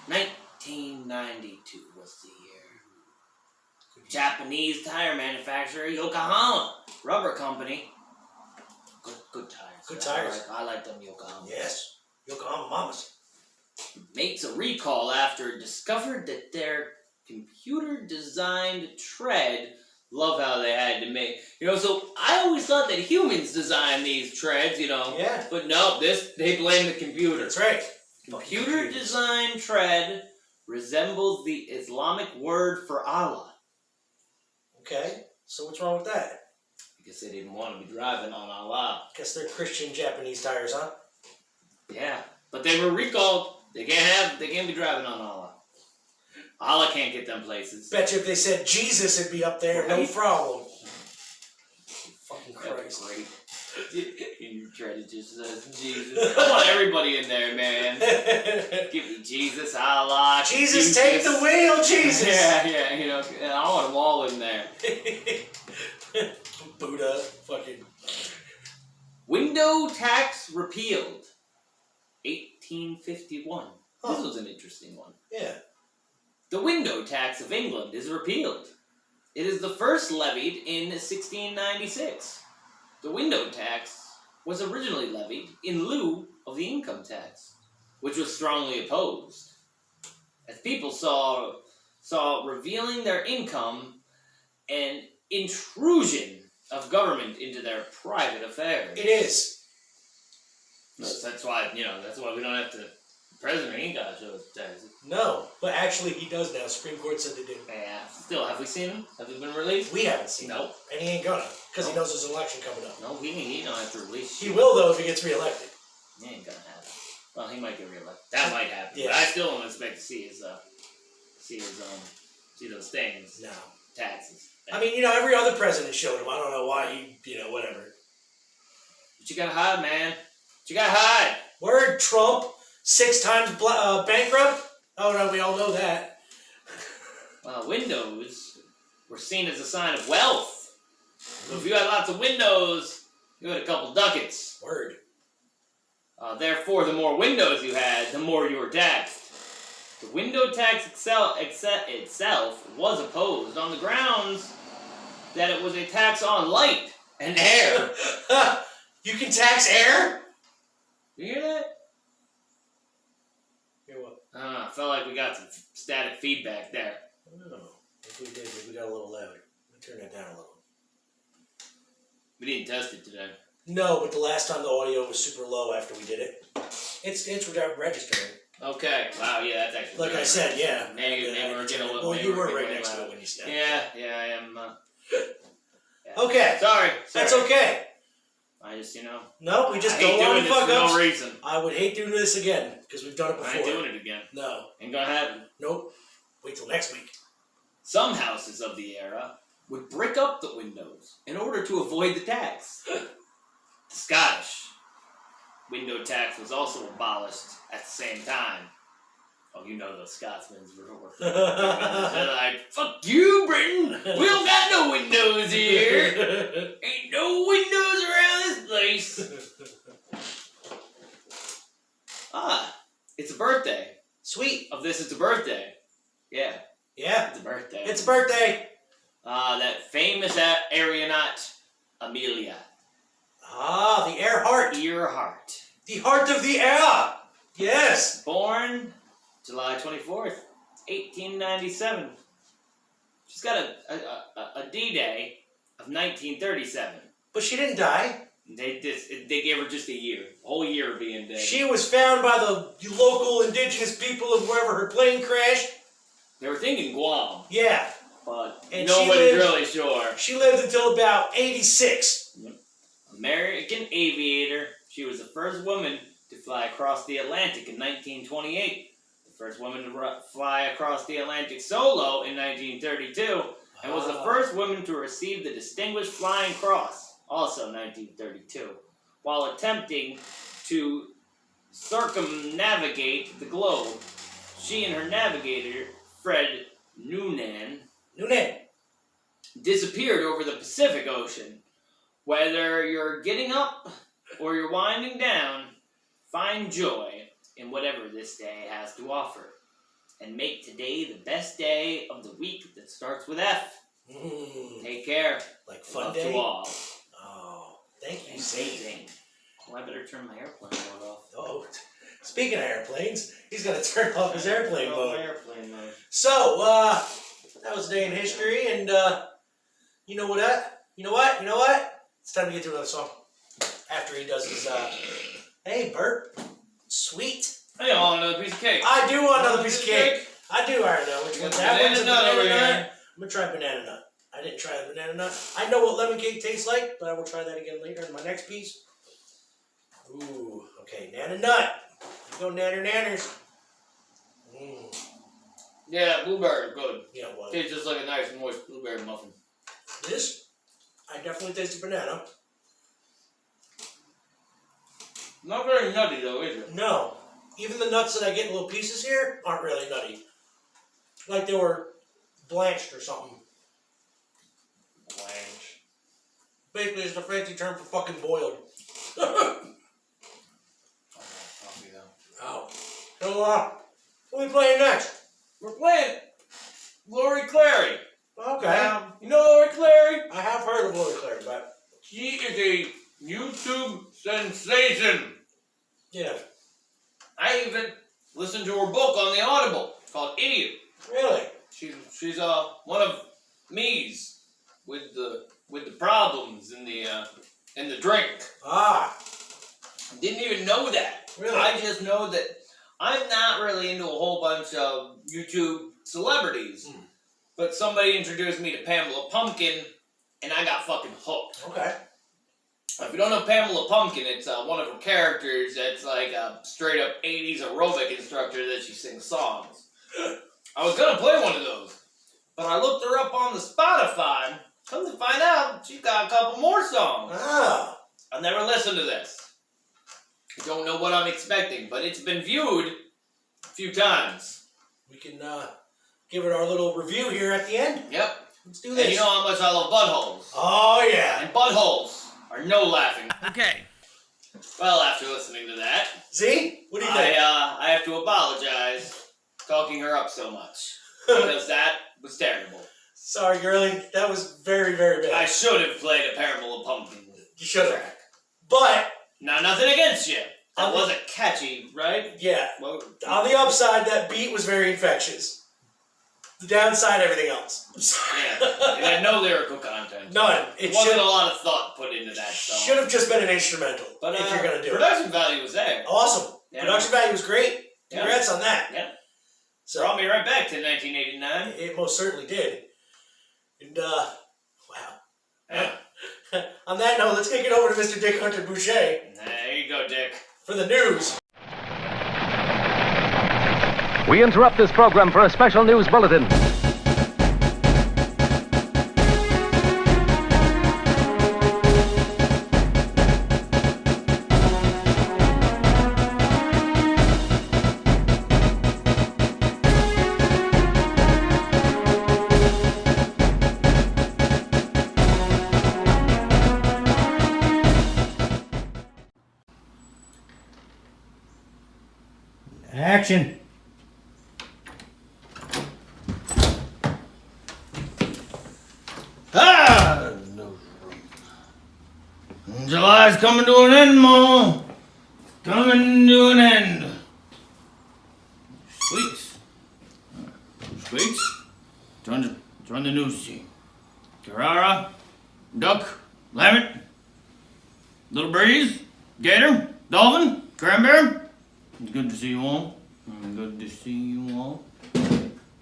S4: 1992 was the year. Japanese tire manufacturer Yokohama Rubber Company. Good tires.
S2: Good tires.
S4: I like them Yokohama.
S2: Yes. Yokohama Mamas.
S4: Makes a recall after it discovered that their computer-designed tread. Love how they had to make, so I always thought that humans designed these treads,
S2: Yeah.
S4: But no, they blame the computer.
S2: That's right.
S4: Computer-designed tread resembles the Islamic word for Allah.
S2: Okay. So what's wrong with that?
S4: Because they didn't want to be driving on Allah.
S2: Guess they're Christian Japanese tires, huh?
S4: Yeah, but they were recalled. They can't be driving on Allah. Allah can't get them places.
S2: Bet you if they said Jesus, it'd be up there, no problem. Fucking Christ.
S4: Great. You try to just Jesus. I want everybody in there, man. Give me Jesus, Allah.
S2: Jesus, take the wheel, Jesus.
S4: Yeah, and I want them all in there.
S2: Buddha, fucking.
S4: Window tax repealed. 1851.
S2: Huh.
S4: This was an interesting one.
S2: Yeah.
S4: The window tax of England is repealed. It is the first levied in 1696. The window tax was originally levied in lieu of the income tax, which was strongly opposed, as people saw revealing their income an intrusion of government into their private affairs.
S2: It is.
S4: That's why we don't have to. The president ain't got to show his taxes.
S2: No, but actually he does now. Supreme Court said they do.
S4: Yeah. Still, have we seen him? Have they been released?
S2: We haven't seen him.
S4: Nope.
S2: And he ain't gonna, because he knows there's an election coming up.
S4: No, he don't have to release.
S2: He will, though, if he gets reelected.
S4: He ain't gonna happen. Well, he might get reelected. That might happen.
S2: Yeah.
S4: But I still don't expect to see those things.
S2: No.
S4: Taxes.
S2: I mean, every other president showed him. I don't know why whatever.
S4: But you gotta hide, man. But you gotta hide.
S2: Word, Trump. 6 times bankrupt? Oh, no, we all know that.
S4: Windows were seen as a sign of wealth. So if you had lots of windows, you had a couple ducats.
S2: Word.
S4: Therefore, the more windows you had, the more you were taxed. The window tax itself was opposed on the grounds that it was a tax on light and air.
S2: You can tax air?
S4: You hear that? I felt like we got some static feedback there.
S2: I don't know. If we did, maybe we got a little louder. Let me turn that down a little.
S4: We didn't test it today.
S2: No, but the last time the audio was super low after we did it. It's registering.
S4: Okay. Wow, yeah, that's actually
S2: Like I said, yeah.
S4: Maybe we're getting a little...
S2: Well, you were
S4: maybe
S2: right
S4: we're
S2: next to
S4: getting
S2: it when you stepped.
S4: Yeah, I am. Yeah.
S2: Okay.
S4: Sorry.
S2: That's okay.
S4: I just,
S2: No, we just
S4: I
S2: go
S4: hate
S2: on
S4: doing
S2: and
S4: this
S2: fuck
S4: for
S2: ups.
S4: no reason.
S2: I would hate doing this again, because we've done it before.
S4: I ain't doing it again.
S2: No.
S4: Ain't gonna happen.
S2: Nope. Wait till next week.
S4: Some houses of the era would brick up the windows in order to avoid the tax. The Scottish window tax was also abolished at the same time. Oh, you know those Scotsmen were they're like, fuck you, Britain! We don't got no windows here! Ain't no windows around this place! It's a birthday.
S2: Sweet.
S4: Of this, it's a birthday. Yeah.
S2: Yeah.
S4: It's a birthday.
S2: It's a birthday.
S4: That famous aeronaut, Amelia.
S2: Ah, the Earhart.
S4: Earhart.
S2: The heart of the air. Yes.
S4: Born July 24th, 1897. She's got a D-Day of 1937.
S2: But she didn't die.
S4: They gave her just a whole year of being dead.
S2: She was found by the local indigenous people of wherever her plane crashed.
S4: They were thinking Guam.
S2: Yeah.
S4: But
S2: and
S4: nobody's really sure.
S2: She lived until about 86.
S4: Yep. American aviator. She was the first woman to fly across the Atlantic in 1928. The first woman to fly across the Atlantic solo in 1932. And was the first woman to receive the Distinguished Flying Cross, also 1932, while attempting to circumnavigate the globe. She and her navigator, Fred Noonan, disappeared over the Pacific Ocean. Whether you're getting up or you're winding down, find joy in whatever this day has to offer. And make today the best day of the week that starts with F. Take care.
S2: Like fun
S4: Love
S2: day?
S4: to all.
S2: Oh, thank you,
S4: Zane. Well, I better turn my airplane mode off.
S2: Oh, speaking of airplanes, he's got to turn off his airplane mode.
S4: My airplane mode.
S2: So, that was a day in history, and you know what? You know what? It's time to get to another song. After he does his, hey, Bert, sweet.
S4: Hey, I want another piece of cake.
S2: I do want another piece of cake. I do already know which one's that. One's a banana nut. I'm gonna try banana nut. I didn't try the banana nut. I know what lemon cake tastes like, but I will try that again later in my next piece. Ooh, okay, nana nut. Go nanner nanners.
S4: Yeah, blueberry, good.
S2: Yeah, well.
S4: Tastes just like a nice moist blueberry muffin.
S2: This, I definitely taste the banana.
S4: Not very nutty though, is it?
S2: No. Even the nuts that I get in little pieces here aren't really nutty. Like they were blanched or something.
S4: Blanche.
S2: Basically, it's a fancy term for fucking boiled. Oh. So, what are we playing next?
S4: We're playing Lori Clary.
S2: Okay.
S4: You know Lori Clary?
S2: I have heard of Lori Clary, but...
S4: She is a YouTube sensation.
S2: Yeah.
S4: I even listened to her book on the Audible called Idiot.
S2: Really?
S4: She's one of me's with the problems in the drink.
S2: Ah.
S4: Didn't even know that.
S2: Really?
S4: I just know that I'm not really into a whole bunch of YouTube celebrities. But somebody introduced me to Pamela Pumpkin, and I got fucking hooked.
S2: Okay.
S4: If you don't know Pamela Pumpkin, it's one of her characters that's like a straight up 80s aerobic instructor that she sings songs. I was gonna play one of those, but I looked her up on the Spotify. Come to find out, she's got a couple more songs.
S2: Ah.
S4: I've never listened to this. I don't know what I'm expecting, but it's been viewed a few times.
S2: We can give it our little review here at the end.
S4: Yep.
S2: Let's do this.
S4: And you know how much I love buttholes.
S2: Oh, yeah.
S4: And buttholes are no laughing. Okay. Well, after listening to that...
S2: See? What do you think?
S4: I have to apologize talking her up so much. Because that was terrible.
S2: Sorry, girlie. That was very, very bad.
S4: I should have played a Pamela Pumpkin.
S2: You should have. But...
S4: Now, nothing against you. That wasn't catchy, right?
S2: Yeah.
S4: Well,
S2: On the upside, that beat was very infectious. The downside, everything else.
S4: yeah, it had no lyrical content.
S2: None.
S4: It wasn't a lot of thought put into that song.
S2: Should have just been an instrumental,
S4: but
S2: if you're gonna do
S4: production
S2: it.
S4: value was there.
S2: Awesome.
S4: Yeah.
S2: Production value was great. Congrats on that.
S4: Yeah.
S2: So
S4: brought me right back to 1989.
S2: It most certainly did. And wow.
S4: Yeah.
S2: On that note, let's kick it over to Mr. Dick Hunter Bouchia
S4: There you go, Dick.
S2: for the news.
S11: We interrupt this program for a special news bulletin.
S7: Action. Ah! July's coming to an end, Mo. Coming to an end. Squeaks. Squeaks. Join the news team. Carrara, Duck, Lammit, Little Breeze, Gator, Dolphin, Cranberry. It's good to see you all. Good to see you all.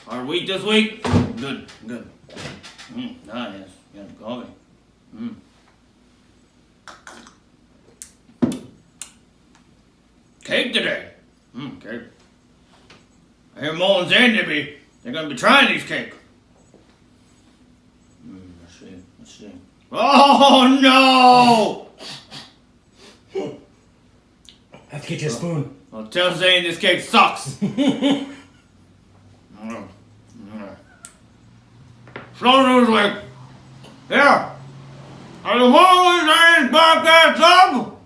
S7: Hard week this week. Good. Yes. Yeah, coffee. Cake today. Cake. I hear Mo and Zane they're gonna be trying these cake. Let's see. Oh no!
S12: I have to get you a spoon.
S7: I'll tell Zane this cake sucks. Slow news week. Here. Are the Mo and Zane's podcast up?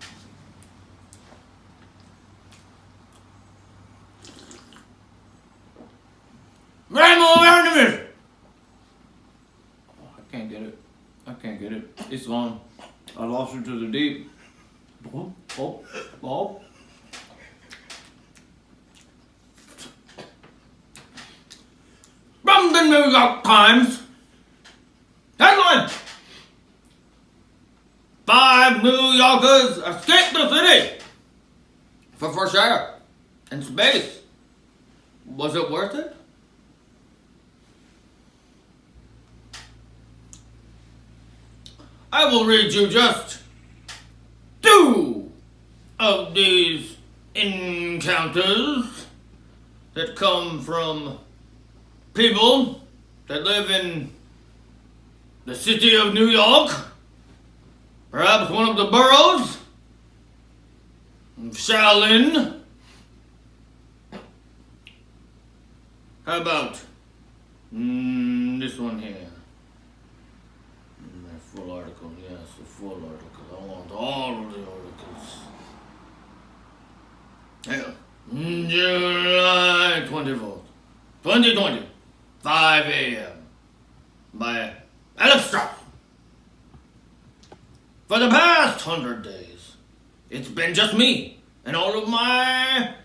S7: Randomness. I can't get it. It's gone. I lost it to the deep. Oh. From the New York Times. Headline. 5 New Yorkers escaped the city for fresh air and space. Was it worth it? I will read you just 2 of these encounters that come from people that live in the city of New York, perhaps one of the boroughs, Shaolin. How about this one here? The full article, yes, the full article. I want all of the articles. Yeah. July 24th, 2020, 5 a.m. by Alex Strauss. For the past 100 days, it's been just me and all of my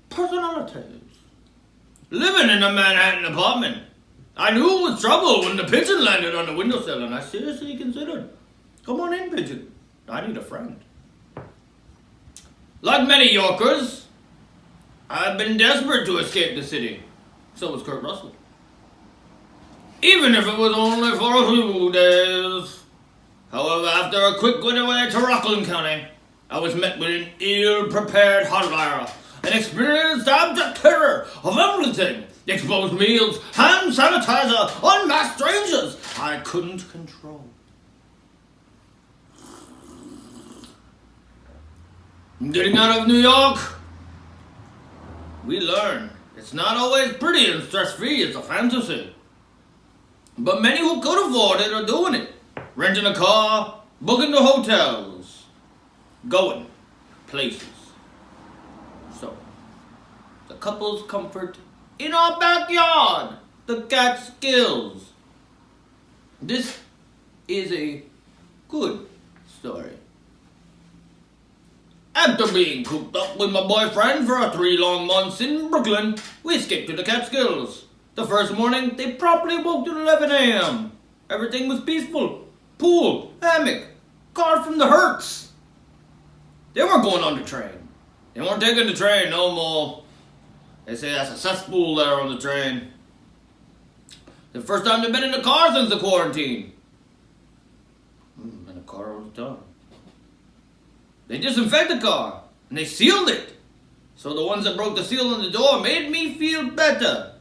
S7: personalities living in a Manhattan apartment. I knew it was trouble when the pigeon landed on the windowsill, and I seriously considered, come on in, pigeon. I need a friend. Like many Yorkers, I've been desperate to escape the city. So was Kurt Russell. Even if it was only for a few days. However, after a quick getaway to Rockland County, I was met with an ill-prepared hotwire, an experienced abject terror of everything. Exposed meals, hand sanitizer, unmasked strangers I couldn't control. Getting out of New York, we learn it's not always pretty and stress-free, it's a fantasy. But many who could afford it are doing it. Renting a car, booking the hotels, going places. So, the couple's comfort in our backyard, the Catskills. This is a good story. After being cooped up with my boyfriend for 3 long months in Brooklyn, we escaped to the Catskills. The first morning, they promptly woke at 11 a.m. Everything was peaceful. Pool, hammock, car from the Hertz. They weren't going on the train. They weren't taking the train no more. They say that's a cesspool there on the train. The first time they've been in the car since the quarantine. In the car all the time. They disinfected the car, and they sealed it. So the ones that broke the seal on the door made me feel better.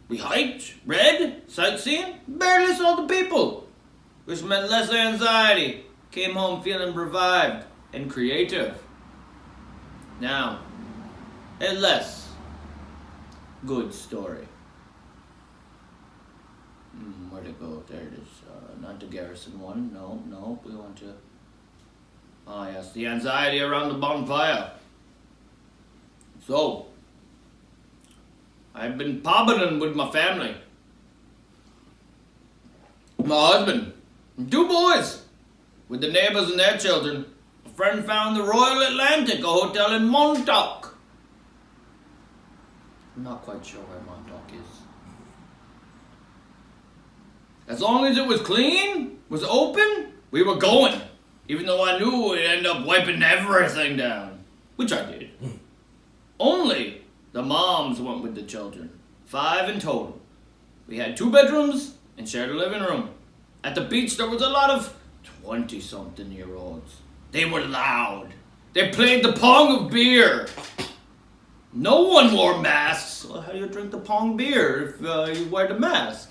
S7: We hiked, read, sightseeing, barely saw the people, which meant less anxiety. Came home feeling revived and creative. Now, a less good story. Where'd it go? There it is. Not the Garrison one. No, we want to... Ah, yes, the anxiety around the bonfire. So, I've been parboning with my family. My husband, and 2 boys. With the neighbors and their children, a friend found the Royal Atlantic, a hotel in Montauk. I'm not quite sure where Montauk is. As long as it was clean, was open, we were going. Even though I knew we'd end up wiping everything down. Which I did. Only the moms went with the children. 5 in total. We had 2 bedrooms and shared a living room. At the beach there was a lot of 20-something-year-olds. They were loud. They played the pong of beer. No one wore masks. Well, how do you drink the pong beer if you wear the mask?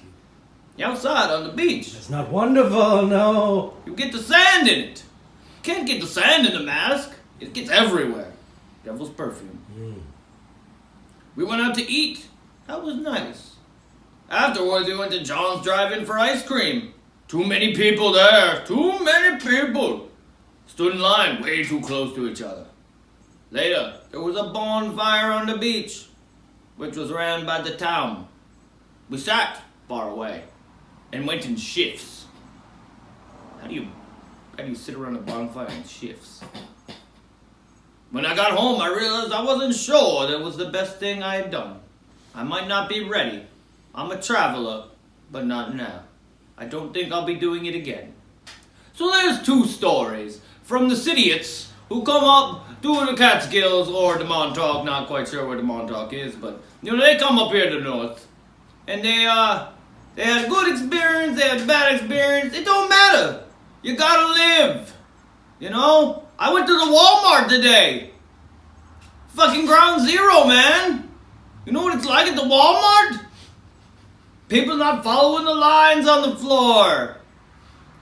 S7: You're outside on the beach.
S12: It's not wonderful, no.
S7: You get the sand in it. You can't get the sand in the mask. It gets everywhere. Devil's perfume. We went out to eat. That was nice. Afterwards, we went to John's Drive-In for ice cream. Too many people there. Too many people. Stood in line way too close to each other. Later, there was a bonfire on the beach, which was ran by the town. We sat far away and went in shifts. How do you sit around a bonfire in shifts? When I got home, I realized I wasn't sure that was the best thing I had done. I might not be ready. I'm a traveler, but not now. I don't think I'll be doing it again. So there's 2 stories from the Cityots who come up to the Catskills or the Montauk, not quite sure where the Montauk is, but they come up here to the north. And they had a good experience, they had a bad experience. It don't matter. You gotta live. I went to the Walmart today. Fucking ground zero, man. You know what it's like at the Walmart? People not following the lines on the floor.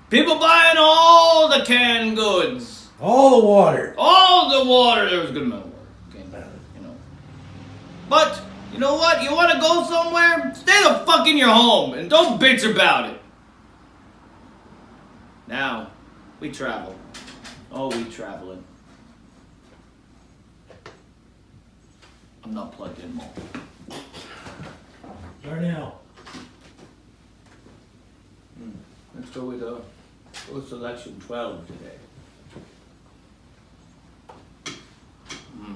S7: People buying all the canned goods.
S12: All the water.
S7: All the water. There was a good amount of water. Okay, But, you know what? You want to go somewhere? Stay the fuck in your home and don't bitch about it. Now, we travel. Oh, we traveling. I'm not plugged in more.
S12: Darnell.
S7: Let's go with selection 12 today.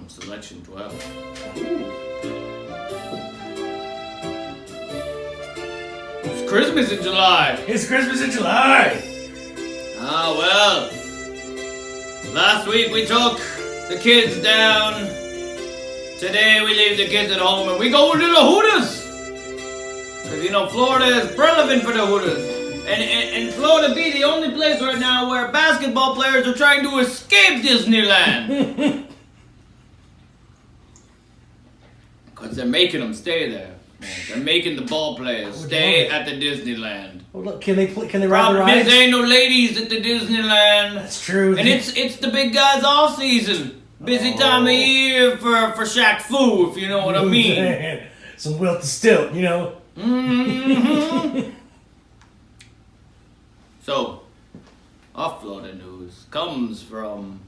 S7: Selection 12. It's Christmas in July.
S12: It's Christmas in July.
S7: Ah, well. Last week we took the kids down. Today we leave the kids at home and we go to the Hooters. Because, Florida is relevant for the Hooters. And Florida be the only place right now where basketball players are trying to escape Disneyland. Because they're making them stay there. They're making the ball players stay at the Disneyland.
S12: Well, look, can they ride the
S7: Problem
S12: rides?
S7: is there ain't no ladies at the Disneyland.
S12: That's true.
S7: And it's the big guys off season. Busy time of year for Shaq Fu, if you know what I mean.
S12: Some Wilt to Stilt,
S7: Mm-hmm. So, our Florida news comes from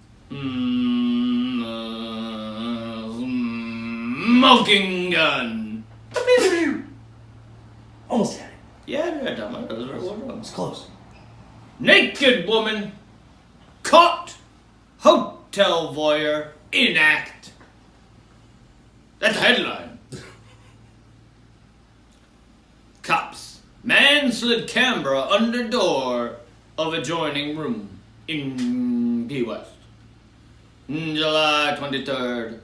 S7: Smoking Gun.
S12: Almost had it.
S7: Yeah,
S12: It's close.
S7: Naked woman caught hotel voyeur in act. That's the headline. Cops. Man slid camera under door of adjoining room in Key West. July 23rd.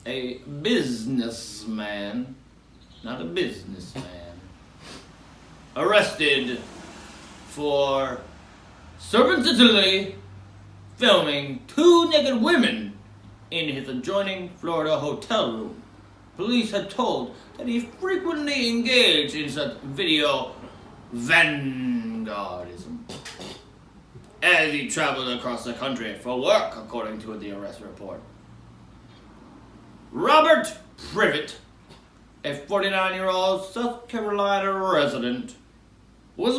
S7: A businessman, not a businessman, arrested for surreptitiously filming 2 naked women in his adjoining Florida hotel room. Police had told that he frequently engaged in such video vanguardism as he traveled across the country for work, according to the arrest report. Robert Privet, a 49-year-old South Carolina resident, was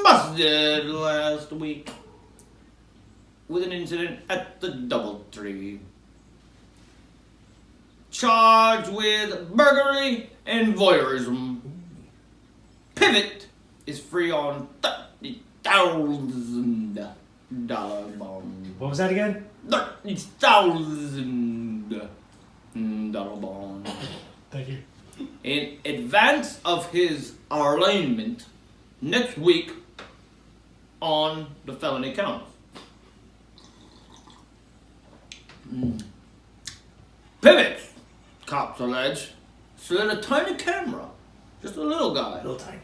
S7: busted last week with an incident at the DoubleTree. Charged with burglary and voyeurism. Pivot is free on $30,000 bond.
S12: What was that again?
S7: $30,000 bond.
S12: Thank you.
S7: In advance of his arraignment next week on the felony counts. Pivot, cops allege, slid a tiny camera, just a little guy,
S12: Little tiny.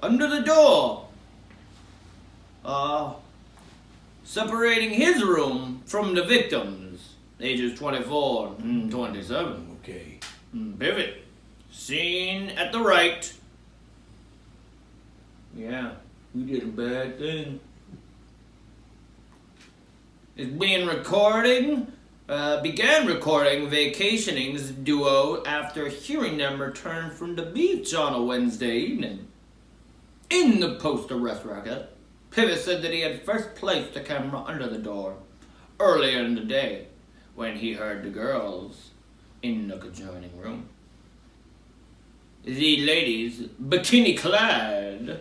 S7: under the door, separating his room from the victims, ages 24 and 27.
S12: Okay.
S7: Pivot, seen at the right. Yeah, we did a bad thing. Is being began recording Vacationing's duo after hearing them return from the beach on a Wednesday evening. In the post-arrest record, Pivot said that he had first placed the camera under the door earlier in the day when he heard the girls in the adjoining room. The ladies, bikini-clad,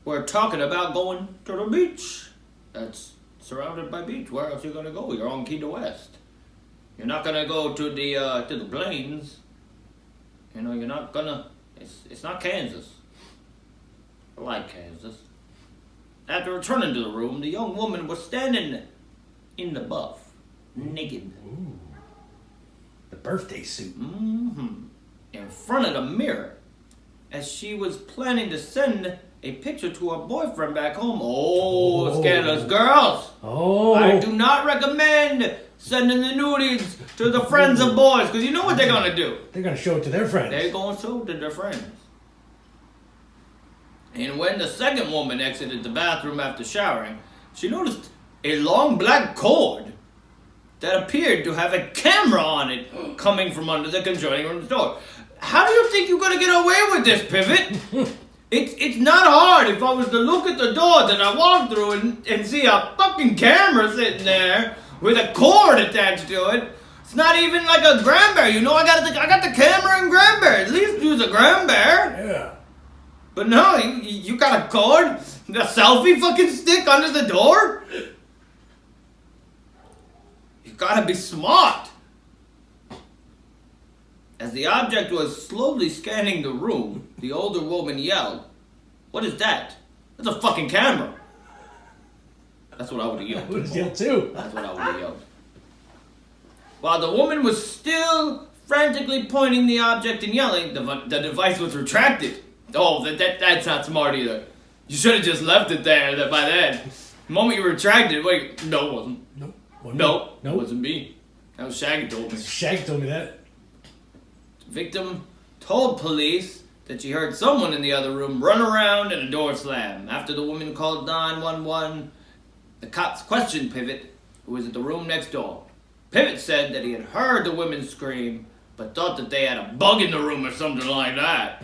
S7: were talking about going to the beach. That's surrounded by beach. Where else are you gonna go? You're on Key West. You're not gonna go to the plains. You know, you're not gonna. It's not Kansas. I like Kansas. After returning to the room, the young woman was standing in the buff, naked.
S12: Ooh. The birthday suit.
S7: In front of the mirror, as she was planning to send a picture to her boyfriend back home. Oh, scandalous girls!
S12: Oh.
S7: I do not recommend sending the nudies to the friends of boys, because you know what they're gonna do.
S12: They're gonna show it to their friends.
S7: They're gonna show it to their friends. And when the second woman exited the bathroom after showering, she noticed a long black cord that appeared to have a camera on it coming from under the adjoining room's door. How do you think you're gonna get away with this, Pivot? It's not hard if I was to look at the door that I walked through and see a fucking camera sitting there with a cord attached to it. It's not even like a Granberry, you know. I got the camera in Granberry. At least use a Granberry.
S12: Yeah.
S7: But no, you got a cord, a selfie fucking stick under the door. You gotta be smart. As the object was slowly scanning the room, the older woman yelled, "What is that? That's a fucking camera." That's what I would have yelled.
S12: I would have yelled too.
S7: That's what I would have yelled. While the woman was still frantically pointing the object and yelling, the device was retracted. Oh, that's not smart either. You should have just left it there by then. The moment you retracted, wait, no, it wasn't.
S12: Nope.
S7: Nope. It wasn't me. That was Shaggy told me.
S12: Shaggy told me that.
S7: The victim told police that she heard someone in the other room run around and a door slam. After the woman called 911, the cops questioned Pivot, who was at the room next door. Pivot said that he had heard the women scream, but thought that they had a bug in the room or something like that.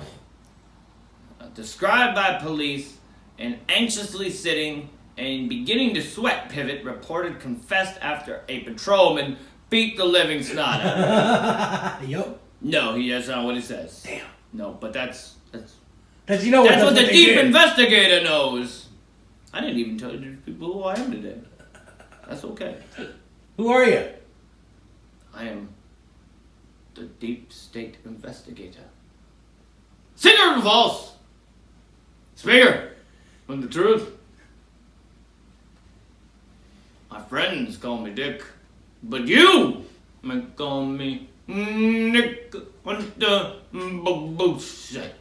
S7: Described by police, and anxiously sitting and beginning to sweat, Pivot reported confessed after a patrolman beat the living snot out of him.
S12: Yup.
S7: No, that's not what he says.
S12: Damn.
S7: No, but that's
S12: what
S7: the
S12: they
S7: deep
S12: did.
S7: investigator knows. I didn't even tell you people who I am today. That's okay.
S12: Who are you?
S7: I am the deep state investigator. Singer of false. Speaker of the truth. My friends call me Dick, but you may call me Dick Hunter Bouchia.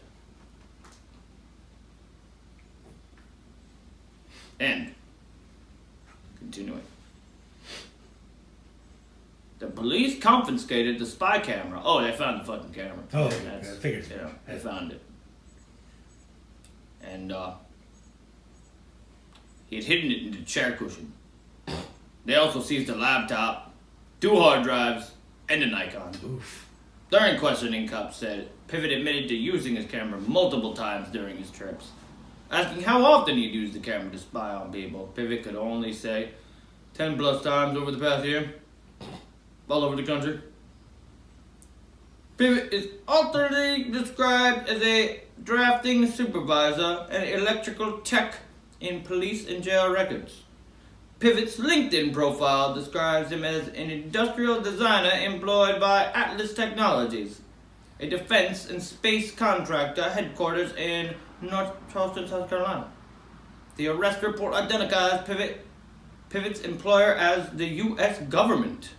S7: And continuing. The police confiscated the spy camera. Oh, they found the fucking camera.
S12: Oh,
S7: That's,
S12: I figured.
S7: Yeah, they found it. And he had hidden it in the chair cushion. They also seized a laptop, 2 hard drives, and a Nikon.
S12: Oof.
S7: During questioning, cops said Pivot admitted to using his camera multiple times during his trips. Asking how often he'd used the camera to spy on people, Pivot could only say 10 plus times over the past year. All over the country. Pivot is alternately described as a drafting supervisor and electrical tech in police and jail records. Pivot's LinkedIn profile describes him as an industrial designer employed by Atlas Technologies, a defense and space contractor headquarters in North Charleston, South Carolina. The arrest report identifies Pivot's employer as the U.S. government.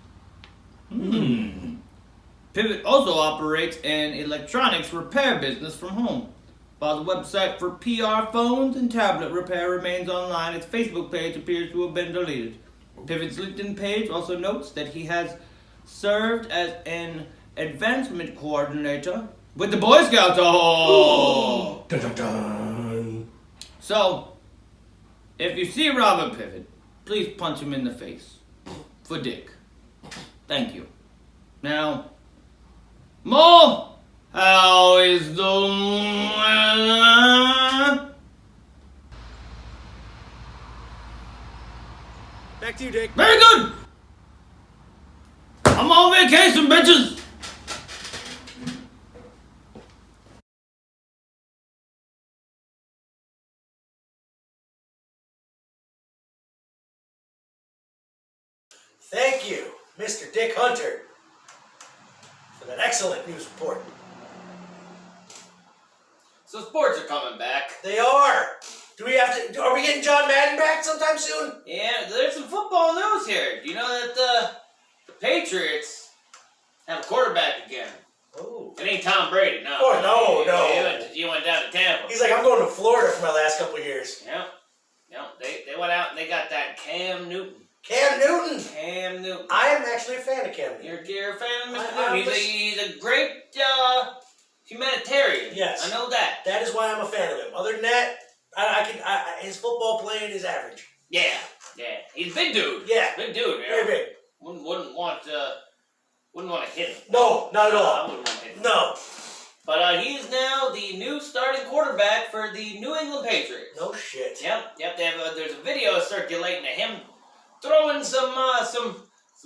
S7: Pivot also operates an electronics repair business from home. While the website for PR phones and tablet repair remains online, its Facebook page appears to have been deleted. Pivot's LinkedIn page also notes that he has served as an advancement coordinator with the Boy Scouts. Oh!
S12: Dun, dun, dun.
S7: So, if you see Robert Pivot, please punch him in the face. For Dick. Thank you. Now, Mo, how is the weather?
S2: Back to you, Dick.
S7: Very good. I'm on vacation, bitches.
S2: Thank you, Mr. Dick Hunter, for that excellent news report.
S4: So sports are coming back.
S2: They are. Do we have to? Are we getting John Madden back sometime soon?
S4: Yeah, there's some football news here. Do you know that the Patriots have a quarterback again?
S2: Oh.
S4: It ain't Tom Brady, no.
S2: Oh, no.
S4: He went down to Tampa.
S2: He's like, I'm going to Florida for my last couple of years.
S4: Yep. They went out and they got that Cam Newton.
S2: Cam Newton.
S4: Cam Newton.
S2: I am actually a fan of Cam Newton.
S4: You're a fan of Mr. Newton. He's a great humanitarian.
S2: Yes.
S4: I know that.
S2: That is why I'm a fan of him. Other than that, his football playing is average.
S4: Yeah. He's a big dude.
S2: Yeah.
S4: Big dude. Yeah.
S2: Very big.
S4: Wouldn't want to hit him.
S2: No, not at all.
S4: I wouldn't want to hit him.
S2: No.
S4: But he's now the new starting quarterback for the New England Patriots.
S2: No shit.
S4: Yep. They have there's a video circulating of him throwing some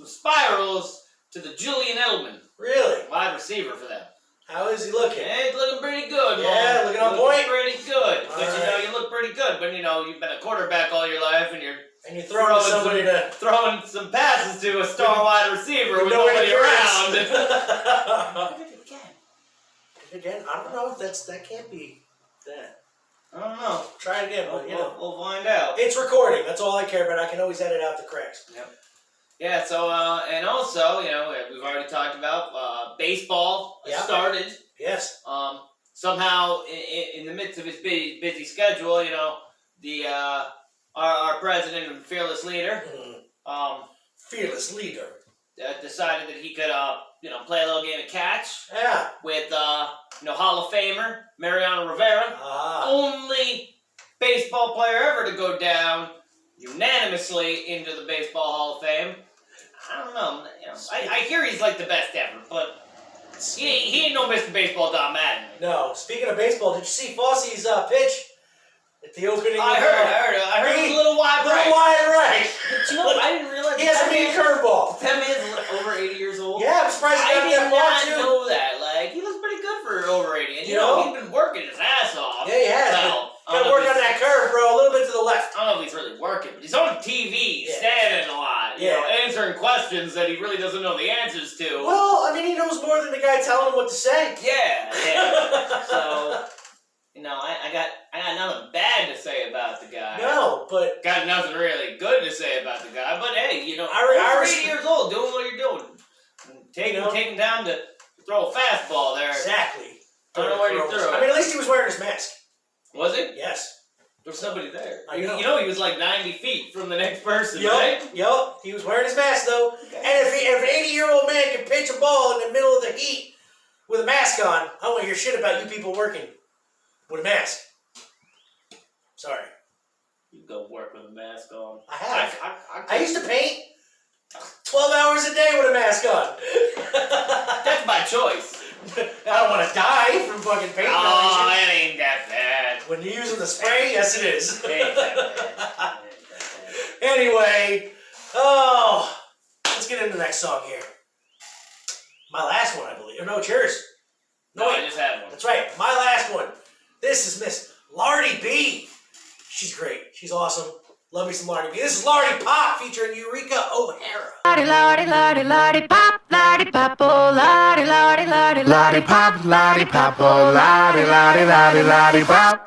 S4: spirals to the Julian Edelman.
S2: Really?
S4: Wide receiver for them.
S2: How is he looking?
S4: Yeah, he's looking pretty good.
S2: Yeah, looking on point.
S4: Pretty good.
S2: All
S4: But
S2: right.
S4: you look pretty good when you've been a quarterback all your life and you're
S2: throwing somebody
S4: throwing some passes to a star wide receiver with
S2: nobody
S4: nobody around.
S2: Did it again? I don't know if that can't be that.
S4: I don't know.
S2: Try it again, but
S4: We'll find out.
S2: It's recording. That's all I care about. I can always edit out the cracks.
S4: Yep. Yeah. So and also we've already talked about baseball started.
S2: Yes.
S4: Somehow in the midst of his busy schedule, the our president and fearless leader,
S2: fearless leader,
S4: decided that he could play a little game of catch.
S2: Yeah.
S4: With Hall of Famer Mariano Rivera, only baseball player ever to go down unanimously into the Baseball Hall of Fame. I don't know. I hear he's like the best ever, but he ain't no Mr. Baseball Tom Madden.
S2: No. Speaking of baseball, did you see Fosse's pitch at the opening?
S4: I heard it was a little wide right.
S2: Wide right.
S4: But I didn't realize
S2: he has a mean curveball.
S4: That man's over 80 years old.
S2: Yeah, I'm surprised he got that far
S4: I
S2: too.
S4: did not know that. Like, he looks pretty good for over 80. And he's been working his ass off.
S2: Yeah, he has. Gotta work on that curve, bro. A little bit to the left.
S4: I don't know if he's really working, but he's on TV, standing a lot. questions that he really doesn't know the answers to.
S2: Well, I mean, he knows more than the guy telling him what to say.
S4: Yeah. So, you know, I got nothing bad to say about the guy.
S2: No, but
S4: got nothing really good to say about the guy. But hey, you know,
S2: I
S4: 80 years old, doing what you're doing, taking time to throw a fastball there.
S2: Exactly.
S4: I don't know where he threw it.
S2: I mean, at least he was wearing his mask.
S4: Was he?
S2: Yes.
S4: There was somebody there.
S2: I know.
S4: You know, he was like 90 feet from the next person,
S2: Yep.
S4: right?
S2: Yep. He was wearing his mask though.
S4: Okay.
S2: And if an 80-year-old man can pitch a ball in the middle of the heat with a mask on, I want to hear shit about you people working with a mask. Sorry.
S4: You go work with a mask on.
S2: I have. I used to paint 12 hours a day with a mask on.
S4: That's my choice.
S2: I don't want to die from fucking paint.
S4: Oh, it ain't that bad.
S2: When you're using the spray, yes it is.
S4: It ain't that bad.
S2: Anyway, let's get into the next song here. My last one, I believe. Or no, it's yours.
S4: No, I just had one.
S2: That's right, my last one. This is Miss Lardy B. She's great. She's awesome. Love me some Lardy B. This is Lardy Pop featuring Eureka O'Hara.
S8: Lardy, Lardy, Lardy, Lardy Pop, Lardy Pop, oh, Lardy, Lardy, Lardy,
S5: Lottie pop, lottie pop, oh, lottie, lottie, lottie, lottie pop.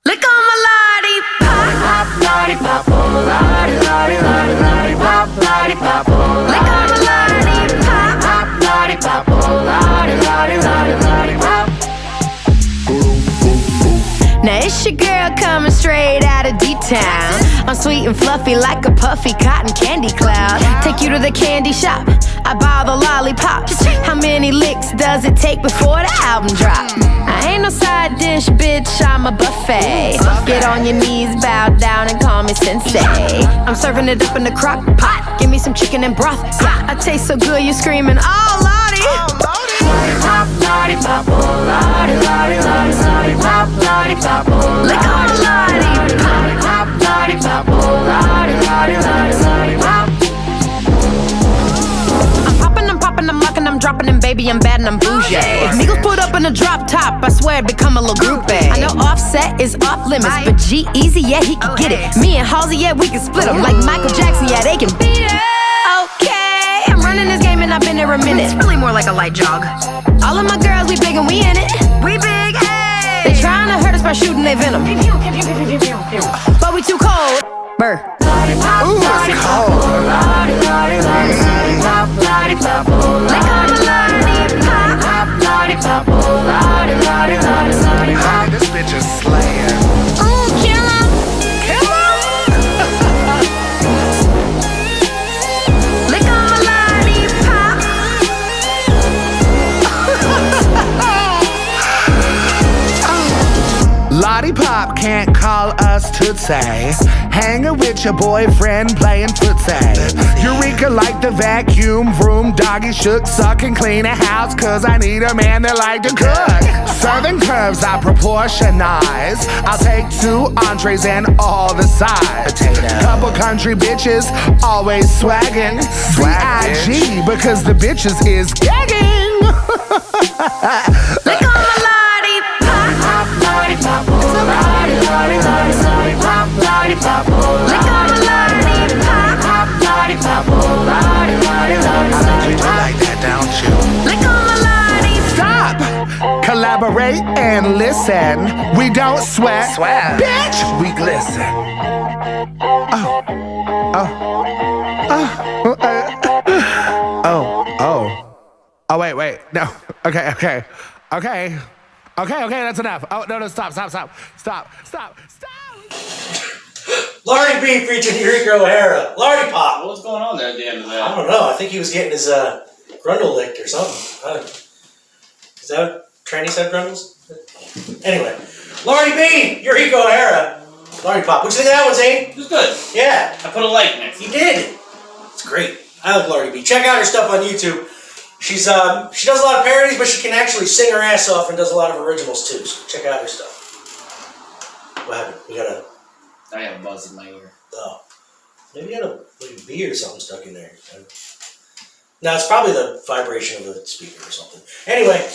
S8: Lick on my Lardy Pop,
S5: Pop, lottie pop, oh, lottie, lottie, lottie, lottie pop, lottie pop, oh,
S8: lick on my Lardy Pop.
S5: pop, lottie pop, oh, lottie, lottie, lottie, lottie pop.
S8: Now it's your girl coming straight out of D-Town. I'm sweet and fluffy like a puffy cotton candy cloud. Take you to the candy shop, I buy the lollipops. How many licks does it take before the album drop? I ain't no side dish, bitch, I'm a buffet. Get on your knees, bow down and call me sensei. I'm serving it up in the crock pot. Give me some chicken and broth. Yeah, I taste so good you're screaming, oh lordy.
S5: Pop, lottie pop, oh, lottie, lottie, lottie, lottie pop, lottie pop, oh,
S8: Lick on my Lardy Pop.
S5: pop, lottie pop, oh, lottie, lottie, lottie, lottie pop.
S8: I'm popping, I'm locking, I'm dropping, and baby, I'm bad and I'm bougie. If Migos put up in a drop top, I swear I'd become a little groupie. I know Offset is off limits, but G-Eazy, yeah, he can get it. Me and Halsey, yeah, we can split them. Like Michael Jackson, yeah, they can beat it. Okay, I'm running this game and I've been there a minute. It's really more like a light jog. All of my girls, we big and we in it. We big, hey! They trying to hurt us by shooting their venom. But we too cold. Burr.
S5: Ooh, it's cold. Lottie, lottie, lottie, lottie pop, lottie pop, oh,
S8: Lick on my Lardy Pop.
S5: pop, lottie pop, oh, lottie, lottie, lottie, lottie pop. This bitch is slaying.
S8: Ooh, kill 'em. Lick on my Lardy Pop.
S5: Lottie Pop can't call us Tootsie. Hanging with your boyfriend playing footsie. Eureka like the vacuum room. Doggy shook, suck and clean a house. Cause I need a man that like to cook. Serving curves I proportionize. I'll take 2 entrees and all the sides. Couple country bitches always swagging. B.I.G. because the bitches is gagging.
S8: Lick on my Lardy Pop.
S5: Pop, lottie pop, oh, lottie, lottie, lottie, lottie pop, lottie pop, oh,
S8: Lick on my Lardy Pop.
S5: pop, lottie pop, oh, lottie, lottie, lottie, lottie pop. Like that, don't you?
S8: Lick on my Lardy.
S5: Stop! Collaborate and listen. We don't sweat. Bitch, we glisten. Oh, wait. No. Okay, that's enough. Oh, no, stop.
S2: Lardy B featuring Eureka O'Hara. Lardy Pop.
S4: What was going on there at the end of
S2: I
S4: that?
S2: don't know. I think he was getting his grundle licked or something. Is that what tranny said, grundles? Anyway. Lardy B, Eureka O'Hara. Lardy Pop. What'd you think of that one, Zane?
S4: It was good.
S2: Yeah.
S4: I put a like next to
S2: You
S4: it.
S2: did. It's great. I like Lardy B. Check out her stuff on YouTube. She does a lot of parodies, but she can actually sing her ass off and does a lot of originals too. So check out her stuff. What happened? We got a
S4: I have a buzz in my ear.
S2: maybe you got a bee or something stuck in there. No, it's probably the vibration of the speaker or something. Anyway,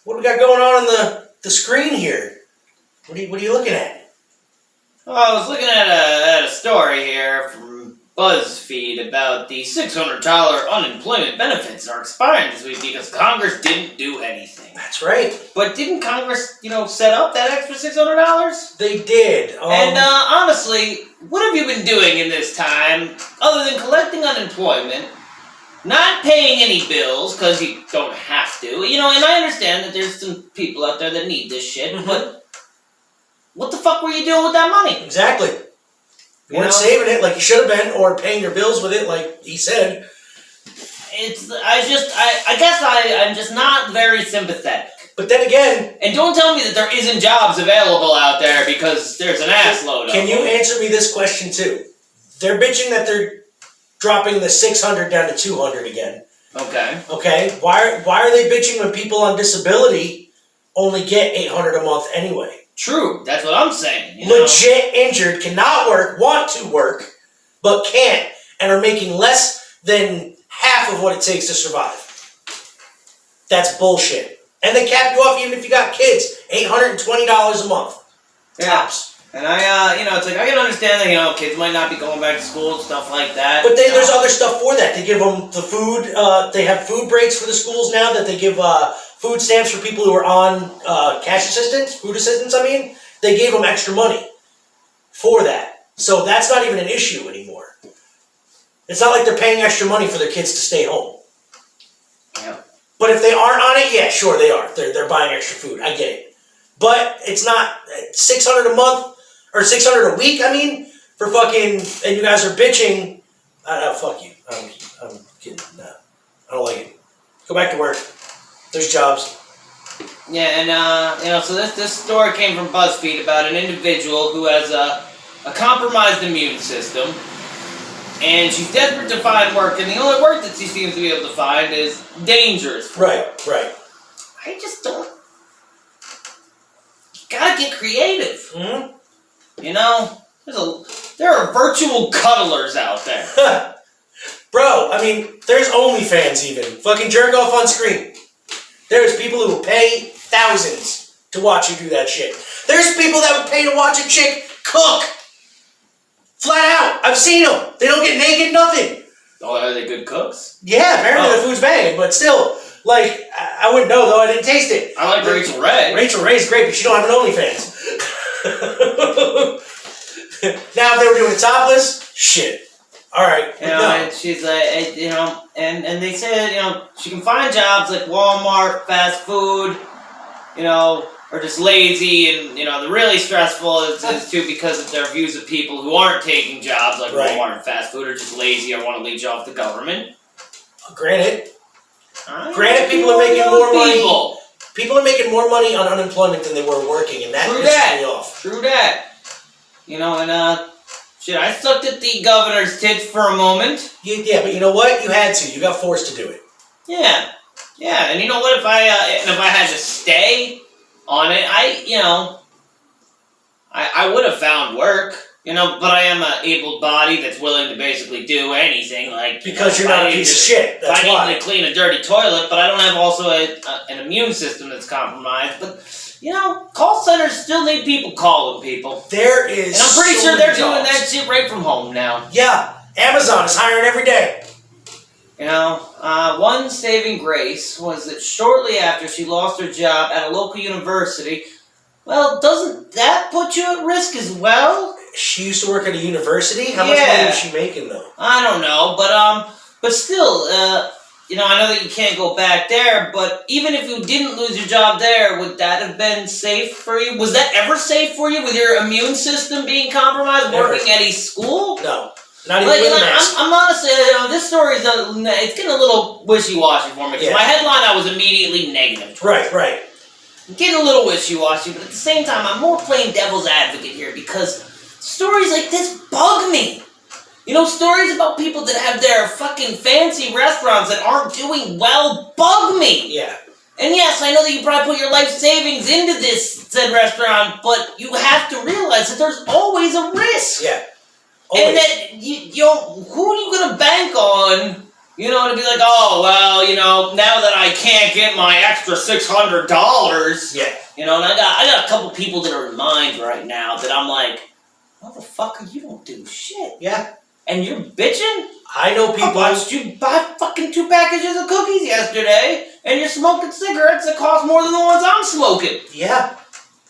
S2: what do we got going on the screen here? What are you looking at?
S4: Well, I was looking at a story here from BuzzFeed about the $600 unemployment benefits are expiring this week because Congress didn't do anything.
S2: That's right.
S4: But didn't Congress, set up that extra $600?
S2: They did.
S4: And honestly, what have you been doing in this time other than collecting unemployment, not paying any bills because you don't have to? And I understand that there's some people out there that need this shit, but what the fuck were you doing with that money?
S2: Exactly. You weren't saving it like you should have been, or paying your bills with it like he said.
S4: I guess I'm just not very sympathetic.
S2: But then again...
S4: And don't tell me that there isn't jobs available out there because there's an assload of them.
S2: Can you answer me this question too? They're bitching that they're dropping the 600 down to 200 again.
S4: Okay.
S2: Okay? Why are they bitching when people on disability only get 800 a month anyway?
S4: True. That's what I'm saying.
S2: Legit injured, cannot work, want to work, but can't, and are making less than half of what it takes to survive. That's bullshit. And they cap you off even if you got kids. $820 a month. Tops.
S4: And it's like, I can understand that, kids might not be going back to school and stuff like that.
S2: But there's other stuff for that. They give them the food. They have food breaks for the schools now that they give food stamps for people who are on food assistance, I mean. They gave them extra money for that. So that's not even an issue anymore. It's not like they're paying extra money for their kids to stay home.
S4: Yeah.
S2: But if they aren't on it, yeah, sure they are. They're buying extra food. I get it. But it's not $600 a month, or $600 a week, I mean, for fucking, and you guys are bitching. Fuck you. I'm kidding. No, I don't like it. Go back to work. There's jobs.
S4: Yeah, and, so this story came from BuzzFeed about an individual who has a compromised immune system, and she's desperate to find work, and the only work that she seems to be able to find is dangerous.
S2: Right.
S4: I just don't... You gotta get creative.
S2: Mm-hmm.
S4: There are virtual cuddlers out there.
S2: Bro, I mean, there's OnlyFans even. Fucking jerk off on screen. There's people who will pay thousands to watch you do that shit. There's people that would pay to watch a chick cook. Flat out. I've seen them. They don't get naked, nothing.
S4: Oh, are they good cooks?
S2: Yeah, apparently the food's banging, but still, I wouldn't know though, I didn't taste it.
S4: I like Rachel Ray.
S2: Rachel Ray's great, but she don't have an OnlyFans. Now if they were doing it topless, shit. Alright.
S4: And she's like, and they said, she can find jobs like Walmart, fast food, or just lazy, and, the really stressful is too because of their views of people who aren't taking jobs like Walmart and fast food, or just lazy or want to leech off the government.
S2: Granted, people are making more money. People are making more money on unemployment than they were working, and that pisses me off.
S4: True that. Shit, I sucked at the governor's tits for a moment.
S2: Yeah, but you know what? You had to. You got forced to do it.
S4: Yeah, and you know what? If I had to stay on it, I would have found work. But I am an able body that's willing to basically do anything.
S2: Because you're not a piece of shit. That's why.
S4: I need to clean a dirty toilet, but I don't have also an immune system that's compromised. But call centers still need people calling people.
S2: There is.
S4: And I'm pretty sure they're doing that shit right from home now.
S2: Yeah, Amazon is hiring every day.
S4: One saving grace was that shortly after she lost her job at a local university. Well, doesn't that put you at risk as well?
S2: She used to work at a university? How much money was she making, though?
S4: I don't know, but still, I know that you can't go back there, but even if you didn't lose your job there, would that have been safe for you? Was that ever safe for you with your immune system being compromised, working at a school?
S2: No. Not even with a mask.
S4: I'm honestly, this story is it's getting a little wishy-washy for me, because my headline, I was immediately negative.
S2: Right.
S4: I'm getting a little wishy-washy, but at the same time, I'm more playing devil's advocate here, because stories like this bug me. Stories about people that have their fucking fancy restaurants that aren't doing well bug me.
S2: Yeah.
S4: And yes, I know that you probably put your life savings into this said restaurant, but you have to realize that there's always a risk.
S2: Yeah. Always.
S4: And that, who are you going to bank on, to be like, oh, well, now that I can't get my extra $600.
S2: Yeah.
S4: And I got a couple people that are in mind right now that I'm like, motherfucker, you don't do shit.
S2: Yeah.
S4: and you're bitching?
S2: I know people.
S4: I watched you buy fucking 2 packages of cookies yesterday, and you're smoking cigarettes that cost more than the ones I'm smoking.
S2: Yeah.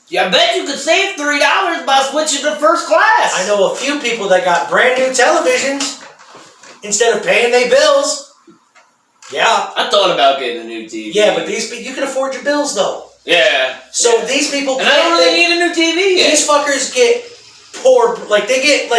S4: Yeah, I bet you could save $3 by switching to first class.
S2: I know a few people that got brand new televisions instead of paying their bills. Yeah.
S4: I thought about getting a new TV.
S2: Yeah, but you can afford your bills though.
S4: Yeah.
S2: So these people
S4: and I don't really need a new TV yet.
S2: These fuckers get poor, like they get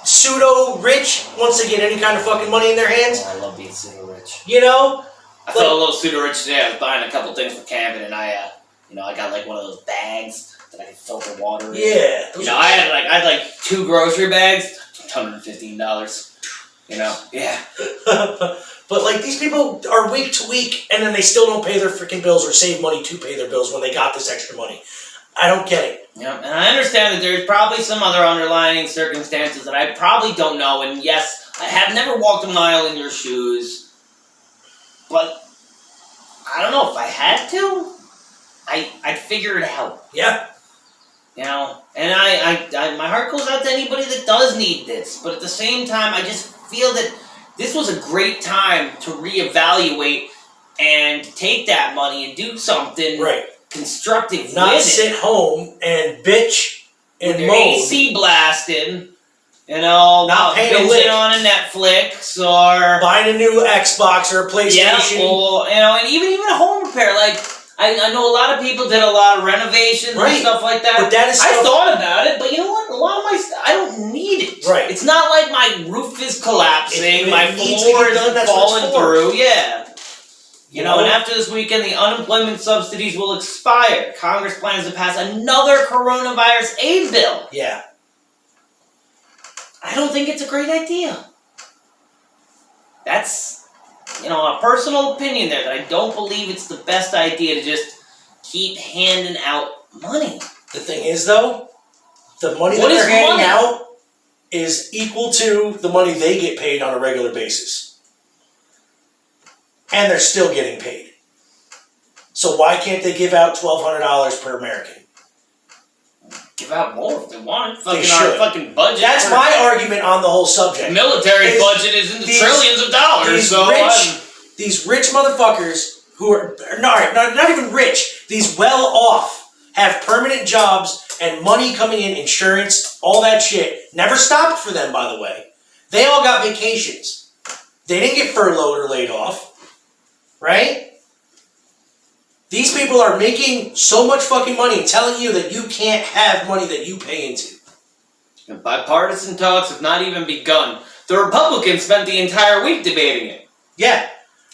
S2: pseudo rich once they get any kind of fucking money in their hands.
S4: Oh, I love being pseudo rich.
S2: You know?
S4: I felt a little pseudo rich today. I was buying a couple things for camping, and I got like one of those bags that I can filter water in.
S2: Yeah.
S4: I had like 2 grocery bags, $115. You know? Yeah.
S2: But like these people are week to week, and then they still don't pay their freaking bills or save money to pay their bills when they got this extra money. I don't get it.
S4: Yeah, and I understand that there's probably some other underlying circumstances that I probably don't know, and yes, I have never walked a mile in your shoes, but I don't know if I had to, I'd figure it out.
S2: Yeah.
S4: You know, and I my heart goes out to anybody that does need this, but at the same time, I just feel that this was a great time to reevaluate and take that money and do something constructive
S2: Not
S4: with
S2: sit
S4: it.
S2: home and bitch and
S4: With your
S2: moan.
S4: AC blasting, you know,
S2: Not paying a lick.
S4: binging on a Netflix or
S2: buying a new Xbox or a PlayStation.
S4: Yeah, or, you know, and even a home repair. Like I know a lot of people did a lot of renovations and stuff like that.
S2: But that is
S4: I
S2: stuff-
S4: thought about it, but you know what? A lot of my I don't need it.
S2: Right.
S4: It's not like my roof is collapsing,
S2: If it
S4: my
S2: needs to
S4: floor
S2: get done,
S4: is
S2: that's what it's
S4: falling
S2: for.
S4: through. Yeah. You know,
S2: know?
S4: and after this weekend, the unemployment subsidies will expire. Congress plans to pass another coronavirus aid bill.
S2: Yeah.
S4: I don't think it's a great idea. That's, you know, a personal opinion there, that I don't believe it's the best idea to just keep handing out money.
S2: The thing is, though, the money
S4: What
S2: that
S4: is
S2: they're handing
S4: money?
S2: out is equal to the money they get paid on a regular basis. And they're still getting paid. So why can't they give out $1,200 per American?
S4: Give out more if they want.
S2: They
S4: Fucking
S2: should.
S4: our fucking budget.
S2: That's my argument on the whole subject.
S4: The military
S2: Is
S4: budget is in the
S2: these-
S4: trillions of dollars.
S2: These
S4: So
S2: these rich motherfuckers who are not even rich, these well off, have permanent jobs and money coming in, insurance, all that shit. Never stopped for them, by the way. They all got vacations. They didn't get furloughed or laid off. Right? These people are making so much fucking money and telling you that you can't have money that you pay into.
S4: And bipartisan talks have not even begun. The Republicans spent the entire week debating it.
S2: Yeah.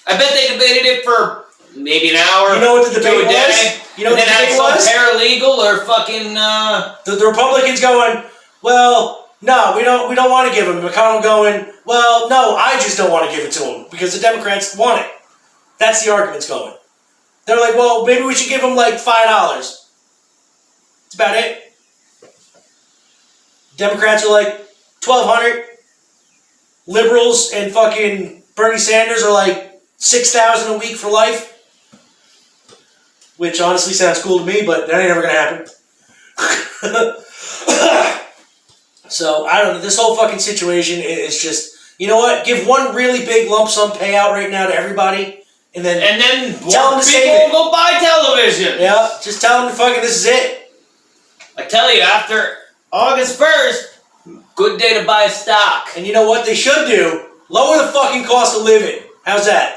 S4: I bet they debated it for maybe an hour.
S2: You know what the
S4: to
S2: debate
S4: a day,
S2: was? You know what
S4: and
S2: the
S4: then
S2: debate
S4: had
S2: was?
S4: some paralegal or fucking
S2: The Republicans going, well, no, we don't want to give him. McConnell going, well, no, I just don't want to give it to him because the Democrats want it. That's the argument's going. They're like, well, maybe we should give him like $5. That's about it. Democrats are like $1,200. Liberals and fucking Bernie Sanders are like $6,000 a week for life. Which honestly sounds cool to me, but that ain't ever gonna happen. So, I don't know, this whole fucking situation is just, you know what, give one really big lump sum payout right now to everybody, and then tell them to save
S4: people
S2: it.
S4: will go buy television.
S2: Yeah, just tell them to fucking, this is it.
S4: I tell you, after August 1st, good day to buy stock.
S2: And you know what they should do? Lower the fucking cost of living. How's that?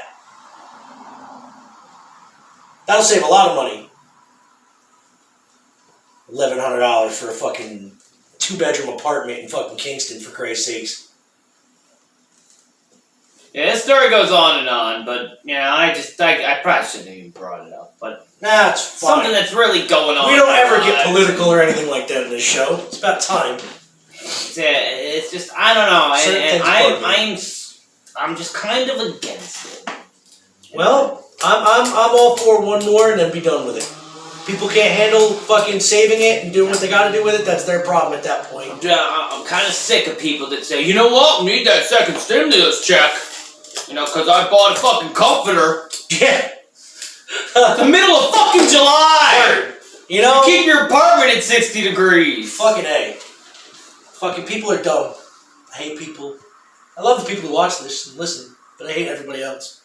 S2: That'll save a lot of money. $1,100 for a fucking 2-bedroom apartment in fucking Kingston, for Christ's sakes.
S4: Yeah, this story goes on, but you know, I probably shouldn't have even brought it up. But
S2: nah, it's fine.
S4: Something that's really going on.
S2: We don't ever get political or anything like that in this show. It's about time.
S4: It's just I don't know,
S2: Certain
S4: and
S2: things
S4: I'm just kind of against it.
S2: Well, I'm all for one more and then be done with it. People can't handle fucking saving it and doing what they got to do with it. That's their problem at that point.
S4: Yeah, I'm kind of sick of people that say, you know what, we need that second stimulus check. You know, because I bought a fucking comforter.
S2: Yeah.
S4: The middle of fucking July.
S2: You know?
S4: Keep your apartment at 60 degrees.
S2: Fucking A. Fucking people are dumb. I hate people. I love the people who watch this and listen, but I hate everybody else.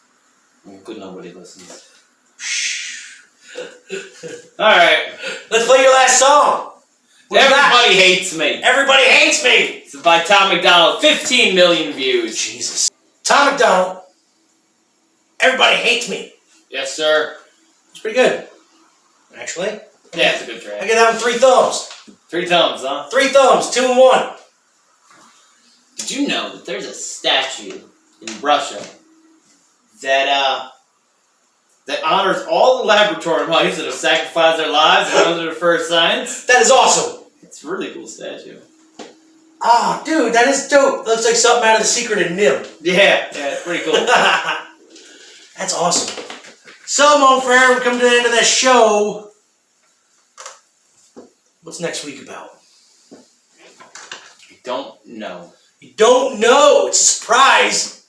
S4: Good, nobody listens. Alright.
S2: Let's play your last song.
S4: Everybody hates me.
S2: Everybody hates me.
S4: It's by Tom McDonald. 15 million views.
S2: Jesus. Tom McDonald. Everybody hates me.
S4: Yes, sir.
S2: It's pretty good. Actually.
S4: Yeah, it's a good track.
S2: I get that with 3 thumbs.
S4: 3 thumbs, huh?
S2: 3 thumbs, 2 and 1.
S4: Did you know that there's a statue in Russia that honors all the laboratory mice that have sacrificed their lives in order for science?
S2: That is awesome.
S4: It's a really cool statue.
S2: Ah, dude, that is dope. Looks like something out of The Secret of Nim.
S4: Yeah, it's pretty cool.
S2: That's awesome. So, Mon Frere, we're coming to the end of that show. What's next week about?
S4: I don't know.
S2: You don't know. It's a surprise.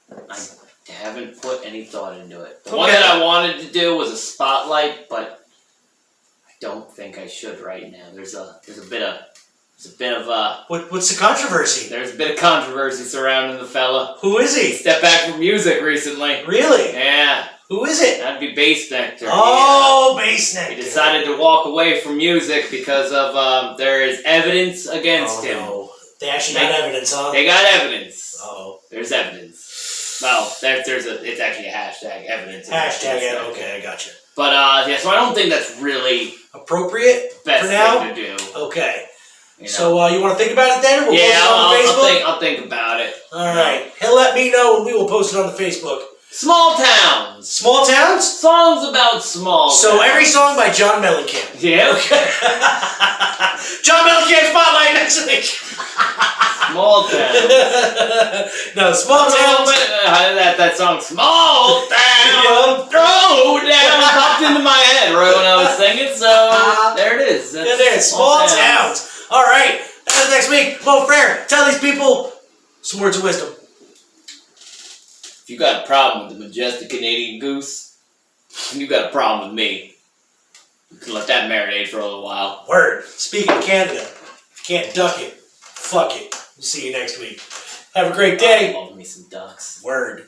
S4: I haven't put any thought into it. The one that I wanted to do was a spotlight, but I don't think I should right now. There's a bit of
S2: What's the controversy?
S4: There's a bit of controversy surrounding the fella.
S2: Who is he?
S4: Stepped back from music recently.
S2: Really?
S4: Yeah.
S2: Who is it?
S4: That'd be Bass Nectar.
S2: Oh, Bass Nectar.
S4: He decided to walk away from music because of there is evidence against him.
S2: No. They actually got evidence, huh?
S4: They got evidence.
S2: Oh.
S4: There's evidence. Well, it's actually a hashtag evidence.
S2: Hashtag, yeah, okay, I gotcha.
S4: But yeah, so I don't think that's really
S2: appropriate
S4: best
S2: for now?
S4: thing to do.
S2: Okay.
S4: You know?
S2: So you want to think about it then? Or we'll
S4: yeah,
S2: post it on Facebook?
S4: I'll think about it.
S2: All right. He'll let me know and we will post it on the Facebook.
S4: Small towns.
S2: Small towns?
S4: Songs about small
S2: So
S4: towns.
S2: every song by John Mellencamp.
S4: Yeah.
S2: Okay. John Mellencamp Spotlight next week.
S4: Small towns.
S2: No, small towns.
S4: That song, Small Town, Throw Down, popped into my head right when I was singing, so there it is.
S2: Yeah, there it is. Small towns. All right. That's next week. Mon Frere, tell these people some words of wisdom.
S4: If you got a problem with the majestic Canadian goose, then you got a problem with me. You can let that marinate for a little while.
S2: Word. Speaking of Canada, if you can't duck it, fuck it. We'll see you next week. Have a great day.
S4: I love me some ducks.
S2: Word.